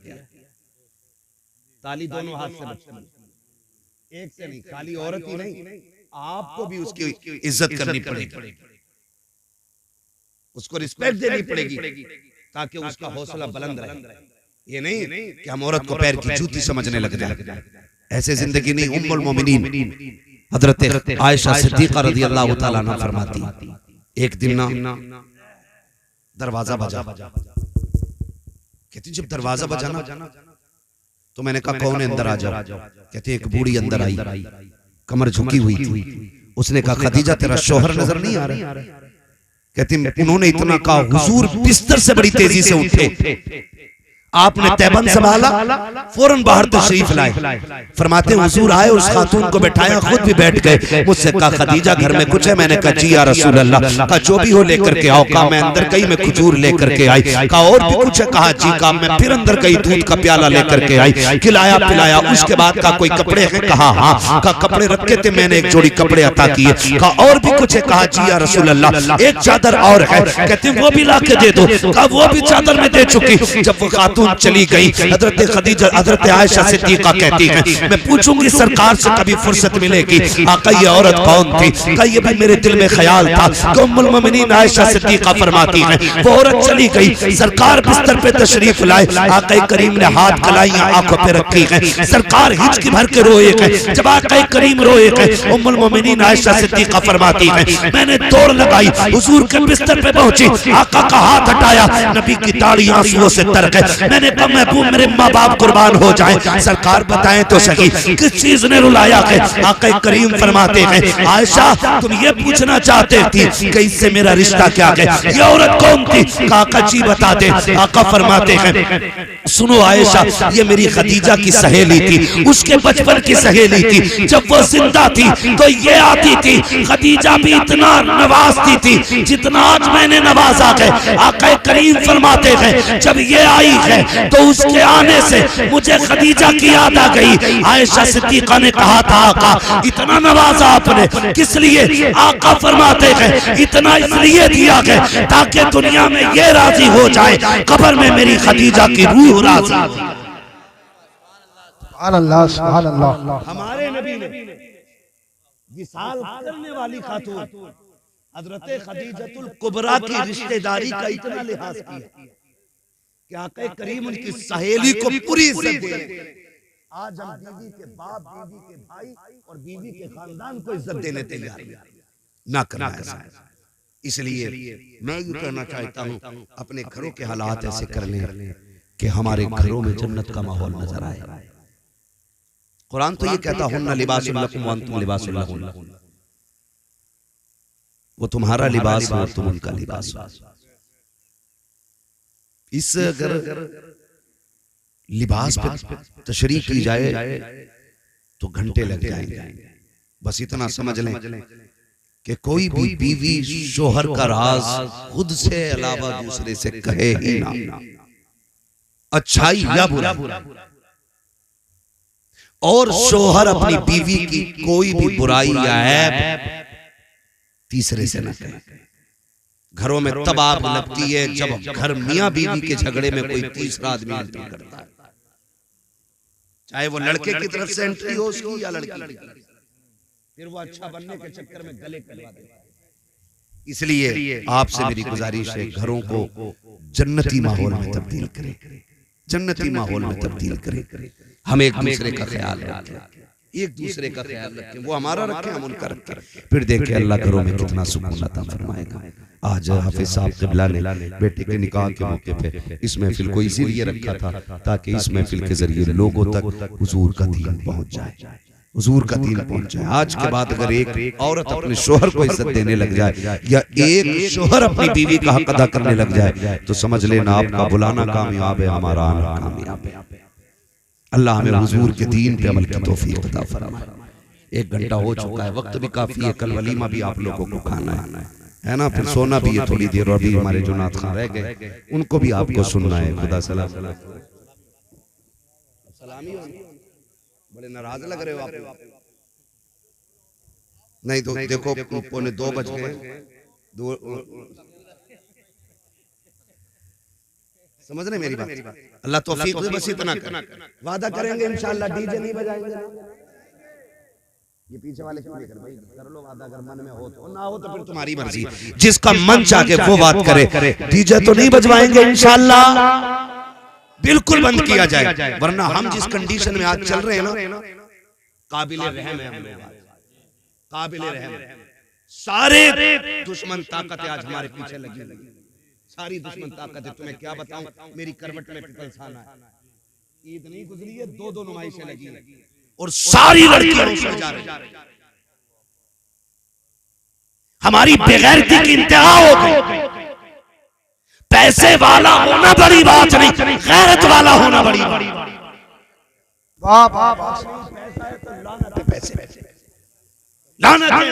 ताली दोनों हाथ से बचती है, एक से नहीं, खाली औरत ही नहीं, आपको भी उसकी इज्जत करनी पड़ेगी, उसको रिस्पेक्ट देनी पड़ेगी ताकि उसका हौसला बुलंद रहे। ये नहीं कि हम औरत को पैर की जूती समझने लग जाए, ऐसे जिंदगी नहीं। उम्मुल मोमिनीन हजरत आयशा सिद्दीका रज़ियल्लाहु तआला अन्हा फरमाती, एक दिन ना दरवाजा बजा, कहती जब दरवाजा बजा ना तो मैंने कहा कौन है, अंदर आ जाओ। कहते एक बूढ़ी अंदर आई, कमर झुकी हुई थी। उसने कहा खदीजा तेरा शौहर नजर नहीं आ रहा। कहती उन्होंने इतना कहा, हुजूर बिस्तर से बड़ी तेजी से उठे, आपने तैबन संभाला, फौरन बाहर तशरीफ लाए। फरमाते हुजूर आए, उस खातून को बैठाया, खुद भी बैठ गए। मुझसे कहा खदीजा घर में कुछ है? मैंने कहा जी या रसूल अल्लाह। कहा जो भी हो लेकर के आओ। कहा मैं अंदर गई, मैं खजूर लेकर के आई। कहा और भी कुछ है? कहा जी। कहा मैं फिर अंदर गई, दूध का प्याला लेकर के आई, खिलाया पिलाया। उसके बाद कहा कोई कपड़े हैं? कहा हाँ। कहा कपड़े रखे थे, मैंने एक जोड़ी कपड़े अता किए। कहा और भी कुछ है? कहा जी या रसूल अल्लाह एक चादर और है। कहते वो भी ला के दे दो। कहा वो भी चादर में दे चुकी। जब वो खातून चली गई, हजरत खदीजा हजरत आयशा सिद्दीका कहती है मैं पूछूंगी सरकार से कभी फुर्सत मिलेगी, आका ये औरत कौन थी? कहा ये भी मेरे दिल में ख्याल था। कि उम्मुल मोमिनीन आयशा सिद्दीका फरमाती है वो औरत चली गई, सरकार बिस्तर पे तशरीफ लाए, आका करीम ने हाथ कलाइयां आंखों पे रखी है, सरकार हिचकी भर के रोए है। जब आका करीम रोए है, उम्मुल मोमिनीन आयशा सिद्दीका फरमाती है मैंने दौड़ लगाई, हुजूर के बिस्तर पे पहुंची, आका का हाथ हटाया, नबी की दाढ़ी आंसुओं से तर गई। मैंने कहा महबूब मेरे माँ बाप कुर्बान हो जाएं। सरकार बताएं तो सही किस चीज ने रुलाया है? आका करीम फरमाते हैं आयशा तुम ये पूछना चाहते थी कि इससे मेरा रिश्ता क्या है? ये औरत कौन थी? आका जी बता दे। आका फरमाते हैं सुनो आयशा ये मेरी खदीजा की सहेली थी, उसके बचपन की सहेली थी। जब वो जिंदा थी तो ये आती थी, खदीजा भी इतना नवाजती थी जितना आज मैंने नवाजा है। आका करीम फरमाते हैं जब ये आई है तो उसके आने से मुझे खदीजा की याद आ गई। आयशा सिद्दीका ने कहा था आका इतना नवाजा आपने किस लिए? आका फरमाते हैं इतना इसलिए दिया है ताकि दुनिया में ये राजी हो जाए कब्र में मेरी खदीजा की रूह राजी। अल्लाह सुभान अल्लाह। हमारे नबी ने विसाल करने वाली खातून हजरत खदीजतुल कुबरा की रिश्तेदारी का इतना लिहाज किया कि आका करीम उनकी सहेली को पूरी इज्जत दे। आज हम बीवी के बाप, बीवी के भाई और बीवी के खानदान को इज्जत देने तैयार ना करना ऐसा। इसलिए मैं ये कहना चाहता हूँ अपने घरों के हालात ऐसे कर लें कि हमारे घरों में जन्नत का माहौल नजर आए। कुरान तो ये कहता हुन्ना लिबासुल लकुम व अंतुम लिबासुल लहुन्ना, वो तुम्हारा लिबास हो तुम उनका लिबास हो। इस अगर लिबास पे तशरीह की जाए तो घंटे लग जाएंगे। बस इतना समझ लें कि कोई भी बीवी शोहर का राज खुद से अलावा दूसरे से कहे ही ना, अच्छाई या बुरा। और शोहर अपनी बीवी की कोई भी बुराई या ऐब तीसरे से न कहे। घरों में तब आग लगती है जब घर मियां बीवी के झगड़े में कोई तीसरा आदमी एंट्री करता है, चाहे वो लड़के की तरफ से एंट्री हो उसकी या लड़की की, फिर वो अच्छा बनने के चक्कर में गले कटवा देता है। इसलिए आपसे मेरी गुजारिश है घरों को जन्नती माहौल में तब्दील करें, जन्नती माहौल में तब्दील करें। हम एक दूसरे का ख्याल रखें, एक दूसरे का ख्याल रखें, वो हमारा रखें हम उनका रखें, फिर देखें अल्लाह घरों में कितना सुकून अता फरमाएगा। आज हाफिज साहब क़िबला ने बेटे के निकाह के मौके पे इस महफिल को इसीलिए रखा था ताकि इस महफिल के जरिए लोगों तक हुजूर का दीन पहुंच जाए, हुजूर का दीन पहुंच जाए। आज के बाद अगर एक औरत अपने शोहर को इज्जत देने लग जाए या एक शोहर अपनी बीवी का हक अदा करने लग जाए तो समझ लेना आपका बुलाना कामयाब है, हमारा आना कामयाब है। अल्लाह हमें हुजूर के दीन पे अमल की तौफीक अता फरमाए। 1 घंटा हो चुका है, वक्त भी काफी है, कल वलीमा भी आप लोगों को खाना है ना, फिर सोना भी है थोड़ी देर, और भी हमारे जो नात खां रह गए उनको भी आपको सुनना है। खुदा सलाम। बड़े नाराज लग रहे हो आप। नहीं तो देखो 1:45 बज गए, समझ रहे मेरी बात? अल्लाह तौफीक दे, बस इतना वादा करेंगे इंशाअल्लाह डीजे नहीं बजाएंगे। ये पीछे वाले क्यों नहीं कर भाई, कर लो वादा, अगर मन में हो तो, ना हो तो फिर तुम्हारी मर्जी, जिसका मन चाहे वो बात करे। डीजे तो नहीं बजवाएंगे इंशाअल्लाह, बिल्कुल बंद किया जाए, वरना हम जिस कंडीशन में आज चल रहे हैं ना, काबिले रहम है हम लोग, काबिले रहम। सारे दुश्मन ताकतें आज हमारे पीछे लगी हुई, सारी दुश्मन ताकतें। तुम्हें क्या बताऊं, मेरी करवट में पिपलसाना है, ईद नहीं गुजरी है, 2 नुमाइशें लगी और सारी लड़कियां उसमें जा रही। हमारी बेगैरती की इंतहा हो गई। पैसे वाला होना बड़ी बात नहीं, गैरत वाला होना बड़ी बात। वाह वाह वाह। पैसे लानत है।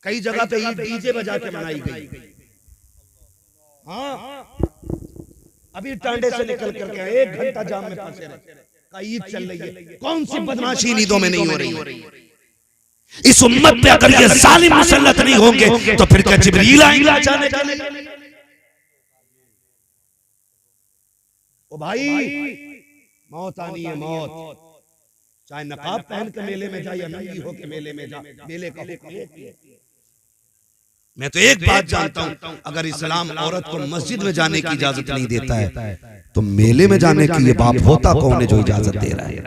कई जगह पे ईद डीजे बजा के मनाई गई। हाँ, अभी टांडे से निकल करके 1 घंटा जाम में फंसे रहे, ईद चल रही है। कौन सी बदमाशी नींदों में नहीं हो रही? इस उम्मत पे अगर ये जालिम मुसल्लत नहीं होंगे तो फिर क्या जिब्रील आएंगे बचाने के लिए? ओ भाई, मौत आनी है, मौत। चाहे नकाब पहन के मेले में जाए या नंगी होके मेले में जा, मेले का मैं तो एक बात जानता हूं, अगर इस्लाम औरत को मस्जिद में जाने की इजाजत नहीं देता है तो मेले में जाने की ये बाप होता कौन है जो इजाजत दे रहा है?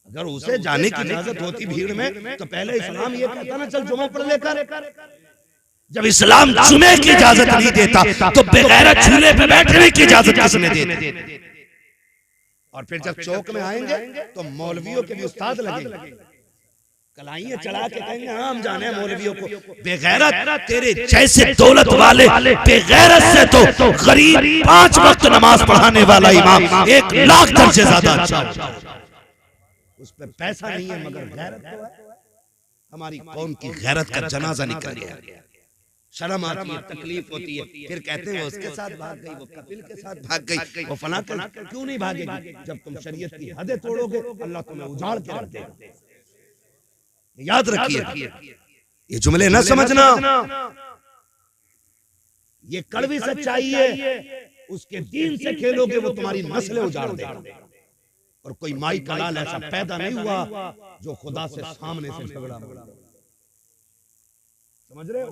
अगर उसे जाने की इजाजत होती भीड़ में तो पहले इस्लाम ये कहता ना चल जुमा पढ़ लेकर, जब इस्लाम जुमे की इजाजत नहीं देता तो बेगैरत झूले पे बैठने की इजाजत किसने दी? और फिर जब चौक में आएंगे तो मौलवियों के भी उस्ताद लगेंगे, कलाइयां चढ़ा के कहेंगे हाँ हम जाने मौलवियों को। बेगैरत तेरे जैसे दौलत वाले बेगैरत से तो गरीब 5 वक्त नमाज पढ़ाने वाला इमाम 1 लाख दर्जे ज्यादा अच्छा। उस पे पैसा नहीं है मगर गैरत तो है। हमारी कौम की गैरत का जनाजा निकल गया। शर्म आती है, तकलीफ होती है, फिर कहते हैं वो उसके साथ भाग गई, वो कपिल के साथ भाग गई, वो फलां क्यों नहीं भागेगी? जब तुम शरीयत की हदें तोड़ोगे अल्लाह तुम्हें उजाड़ के रख देगा। याद रखिए, ये जुमले न समझना, ये कड़वी सच्चाई है। उसके दीन से खेलोगे वो तुम्हारी नस्लें उजाड़ देगा। और कोई माई का लाल ऐसा पैदा नहीं हुआ जो खुदा से सामने से झगड़ा। समझ रहे हो?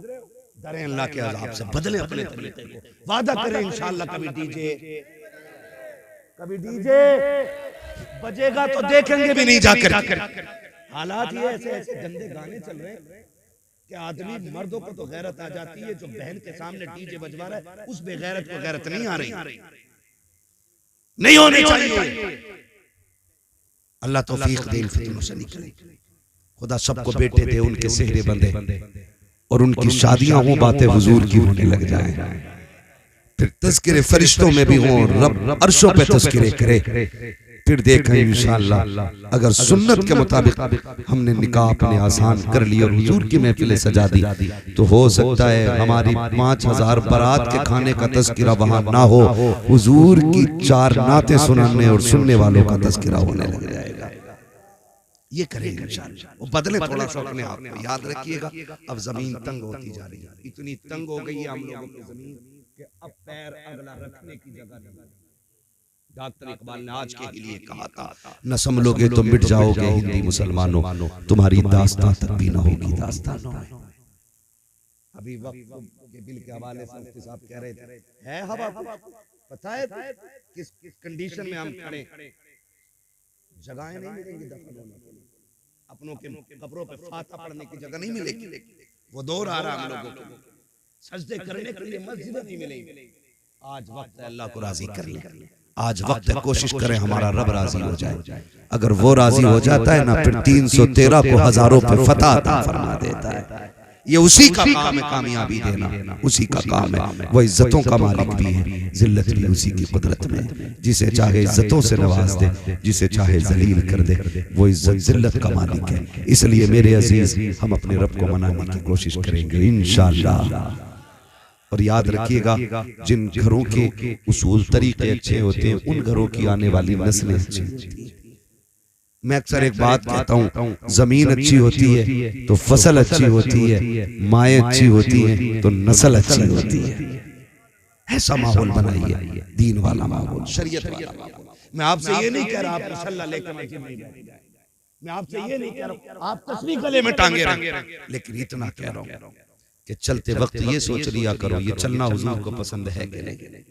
डरें अल्लाह के अज़ाब से, बदले अपने तरीके को, वादा करें इंशाअल्लाह कभी डीजे बजेगा तो देखेंगे भी नहीं जाकर। हालात ये ऐसे ऐसे गंदे गाने चल रहे हैं कि आदमी मर्दों को तो गैरत आ जाती है, जो बहन के सामने डीजे बजवा रहा है उस बेगैरत को गैरत नहीं आ रही, नहीं होनी चाहिए। अल्लाह तौफीक दे, फितनों से निकले। खुदा सबको बेटे दे, उनके सेहरे बंदे और उनकी शादियां हों, बातें हुजूर की होने लग जाए, फिर तज़किरे फरिश्तों में भी हों, रब अर्शों पे तज़किरे करे। फिर देखें इंशाअल्लाह अगर सुन्नत के मुताबिक हमने निकाह अपने आसान कर लिया और हुजूर की महफिलें सजा दी तो हो सकता है हमारी 5000 बारात के खाने का तज़किरा वहां ना हो, हुजूर की 4 नातें सुनाने और सुनने वालों का तज़किरा होने लग जाएगा। ये करेंगे इंशाअल्लाह। वो बदले थोड़ा सा अपने आप को। याद रखिएगा अब जमीन तंग होती जा रही है, इतनी तंग हो गई है हम लोगों की जमीन कि अब पैर अगला रखने की जगह नहीं। डॉक्टर इकबाल ने आज के लिए कहा था, न संभलोगे तो मिट जाओगे हिंदी मुसलमानों, तुम्हारी दास्तां तक भी न होगी दास्तानों में। अभी वक्त के बिल के हवाले से मुफ्ती साहब कह रहे थे, है हवा, पता है किस कंडीशन में हम खड़े, जगहें नहीं मिलेंगी दफन होने के लिए, अपनों के कब्रों पे फातिहा पढ़ने की जगह नहीं मिलेगी। वो दौर आ रहा हम लोगों को, सजदे करने के लिए मस्जिदें नहीं मिलेंगी। आज वक्त है अल्लाह को राजी करने, आज वक्त है कोशिश करें हमारा रब राजी हो जाए। अगर वो राजी हो जाता है ना, फिर 313 को हजारों पे फतह अता फरमा देता है। ये उसी का काम है कामयाबी देना, उसी का काम है। वो इज्जतों का मालिक भी है, जिल्लत भी उसी की कुदरत में। जिसे चाहे इज्जतों से नवाज दे, जिसे चाहे जलील कर दे, वो इज्जत जिल्लत का मालिक है। इसलिए मेरे अजीज हम अपने रब को मनाने की कोशिश करेंगे इंशाअल्लाह। और याद रखिएगा जिन घरों के उसूल तरीके अच्छे होते हैं उन घरों की आने वाली नस्लें अच्छी होती हैं। मैं अक्सर एक बात कहता हूँ, जमीन अच्छी होती है तो फसल अच्छी होती है, माएँ अच्छी होती हैं तो नस्ल अच्छी होती है। ऐसा माहौल बनाइए, दीन वाला माहौल, शरीयत वाला माहौल। मैं आपसे ये नहीं कह रहा आप मुसल्ला लेकर मस्जिद में जाएं, मैं आपसे ये नहीं कह रहा आप तस्बीह गले में टांगे रखें, लेकिन इतना कह रहा हूँ कि चलते वक्त ये सोच लिया करो ये चलना हुजूर को पसंद है कि नहीं,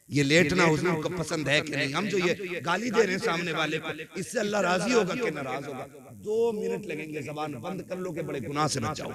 ये लेटना हुजूर को पसंद है कि नहीं। हम जो ये गाली दे रहे हैं सामने वाले को, इससे अल्लाह राजी होगा कि नाराज होगा? 2 मिनट लगेंगे, जबान बंद कर लो कि बड़े गुनाह से बच जाओ।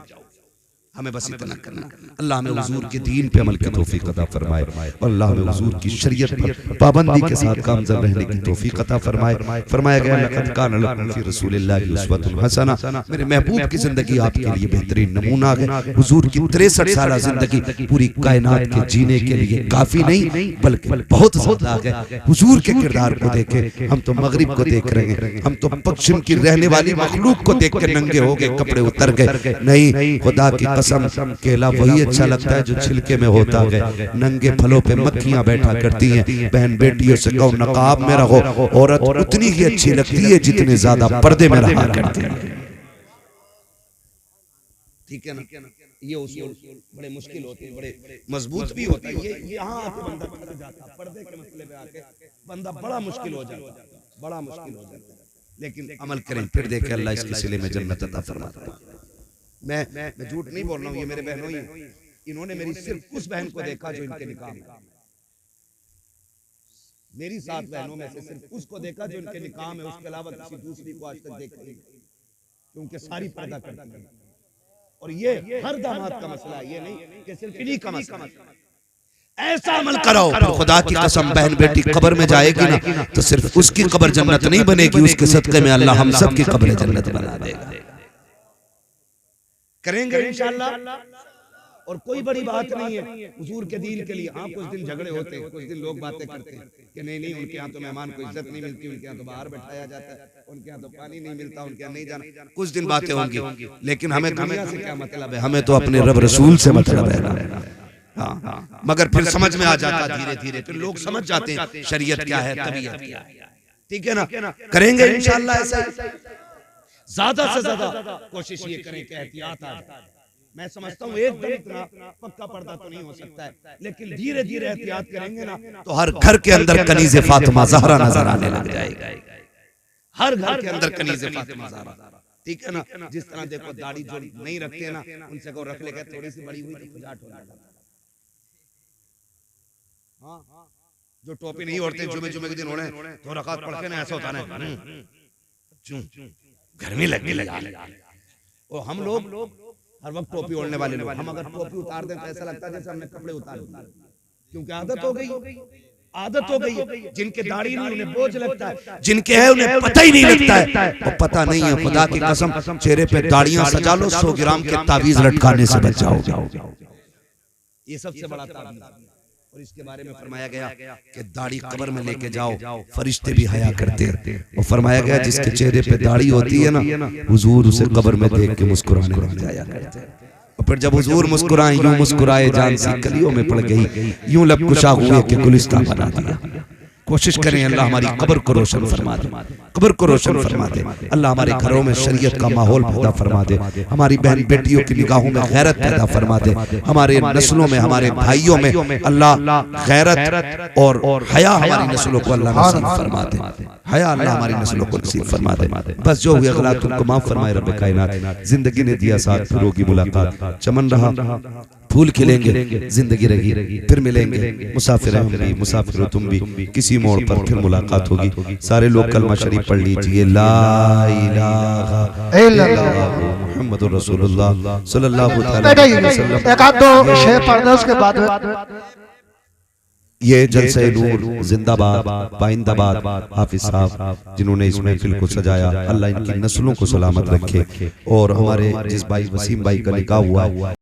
हमें बस इतना करना, अल्लाह हमें हुजूर के दीन पे अमल की तौफीक अता फरमाए और अल्लाह हमें हुजूर की शरीयत पर पाबंदी के साथ कामयाब रहने की तौफीक अता फरमाए। फरमाया गया लक़द कान लकुम फ़ी रसूलिल्लाहि उस्वतुन हसना, मेरे महबूब की जिंदगी आपके लिए बेहतरीन नमूना है। हुजूर की 63 साल जिंदगी पूरी कायनात के जीने के लिए काफी नहीं बल्कि बहुत ज्यादा है। हुजूर के किरदार को देखे, हम तो मगरिब को देख रहे हैं, हम तो पश्चिम की रहने वाली मखलूक को देख के नंगे हो गए, कपड़े उतर गए। नहीं, खुदा की कसम केला वही अच्छा लगता है जो छिलके में होता है। नंगे फलों पे मक्खियां बैठा करती हैं। बहन बेटियों से कहो नकाब में रहो, औरत उतनी ही अच्छी लगती है जितने ज्यादा पर्दे में रहा करते हैं। ठीक है ना? ये उसूल बड़े मुश्किल होते हैं, बड़े मजबूत भी होते हैं। ये यहाँ आके बंदा फंस जाता है, पर्दे के मसले पे आके बंदा बड़ा मुश्किल हो जाता है, बड़ा मुश्किल हो जाता है। लेकिन अमल करें, फिर देखें अल्लाह इसके सिले में जन्नत अता फरमाता है। मैं झूठ नहीं बोल रहा हूँ, ये मेरे बहनों ही, इन्होंने मेरी सिर्फ उस बहन को देखा जो इनके निकाह में, मेरी 7 बहनों में से सिर्फ उसको देखा जो इनके निकाह में, उसके अलावा किसी दूसरी को आज तक देखा नहीं, क्योंकि सारी पर्दा करती है। और ये हर दामाद का मसला है, ये नहीं कि सिर्फ इन्हीं का मसला है। ऐसा अमल कराओ, फिर खुदा की कसम बहन बेटी कब्र में जाएगी ना तो सिर्फ उसकी कब्र जन्नत नहीं बनेगी, उसके सदके में अल्लाह हम सब की कब्र जन्नत बना देगा। करेंगे इंशाअल्लाह। और कोई बड़ी बात नहीं है हुजूर के दीन के लिए। हाँ, कुछ दिन झगड़े होते हैं, कुछ दिन लोग बातें करते हैं कि नहीं उनके यहाँ तो मेहमान को इज्जत नहीं मिलती, उनके यहाँ तो बाहर बैठाया जाता है, उनके यहाँ तो पानी नहीं मिलता, उनके यहाँ नहीं जाना, कुछ दिन बातें होंगी। लेकिन हमें दुनिया से क्या मतलब है, हमें तो अपने रब रसूल से मतलब है। हाँ, मगर फिर समझ में आ जाता धीरे धीरे, फिर लोग समझ जाते हैं शरीयत क्या है, तबीयत क्या है। ठीक है ना, करेंगे इंशाअल्लाह ऐसा। ज्यादा से ज्यादा कोशिश ये करें कि एहतियात आ जाए। मैं समझता हूँ एकदम इतना पक्का पर्दा तो नहीं हो सकता है, लेकिन धीरे धीरे एहतियात करेंगे ना तो हर घर के अंदर कनीज़े फातिमा ज़हरा नजर आने लग जाएगा। हर घर के अंदर कनीज़े फातिमा ज़हरा। ठीक है ना, जिस तरह देखो दाढ़ी जो नहीं रखते ना, उनसे को रख लेकर थोड़ी सी बड़ी हुई तो खुजाट हो जाता। हाँ, जो टोपी नहीं ओढ़ते, जुमे के दिन ओढ़े तो रकात पढ़ के ना ऐसा होता है, गर्मी लगने लगी। और हम लोग हर वक्त टोपी ओढ़ने वाले लोग, हम अगर टोपी उतार दें तो ऐसा लगता है जैसे हमने कपड़े उतार दिए, क्योंकि आदत हो गई। जिनके दाढ़ी नहीं उन्हें बोझ लगता है, जिनके है उन्हें पता ही नहीं लगता है। और पता नहीं है, खुदा की कसम चेहरे पे दाढ़ियां सजा लो, 100 ग्राम के तावीज लटकाने से बच जाओगे। ये सबसे बड़ा तावीज। और इसके बारे में फरमाया गया कि दाढ़ी कब्र में लेके जाओ, फरिश्ते भी हया करते हैं। और फरमाया गया जिसके चेहरे पे दाढ़ी होती है ना, हुजूर उसे कब्र में देख के मुस्कुराने लग जाया करते हैं। और फिर जब हुजूर मुस्कुराए, यूं मुस्कुराए जान सी कलियों में पड़ गई, यूं लब कुशा हुए कि गुलिस्तान बना दिया। कोशिश करें अल्लाह हमारी कब्र को रोशन फरमा दे, कब्र को रोशन फरमा दे। अल्लाह हमारे घरों में शरीयत का माहौल पैदा फरमा दे, हमारी बहन बेटियों की निगाहों में गैरत पैदा फरमा दे, हमारे नस्लों में, हमारे भाइयों में अल्लाह गैरत और हया हमारी नस्लों को अल्लाह नसीब फरमा दे, हया अल्लाह हमारी नस्लों को नसीब फरमा दे। बस जो हुए गलत उनको माफ फरमाए रब कायनात। जिंदगी ने दिया साथ, फिर होगी मुलाकात, चमन रहा फूल खिलेंगे, जिंदगी रही, फिर मिलेंगे, मुसाफिर हम भी, मुसाफिर तुम भी, किसी मोड़ पर फिर मुलाकात होगी। सारे लोग कलमा शरीफ पढ़ लीजिए, ला इलाहा इल्लल्लाह मुहम्मदुर रसूलुल्लाह सल्लल्लाहु अलैहि वसल्लम। एक आध दो शेर पढ़ दो, उसके बाद ये जलसे नूर जिंदाबाद पाइंदाबाद हाफिज साहब जिन्होंने इस महफिल को सजाया, अल्लाह इनकी नस्लों को सलामत रखे। और हमारे जिस भाई वसीम भाई का निकाह हुआ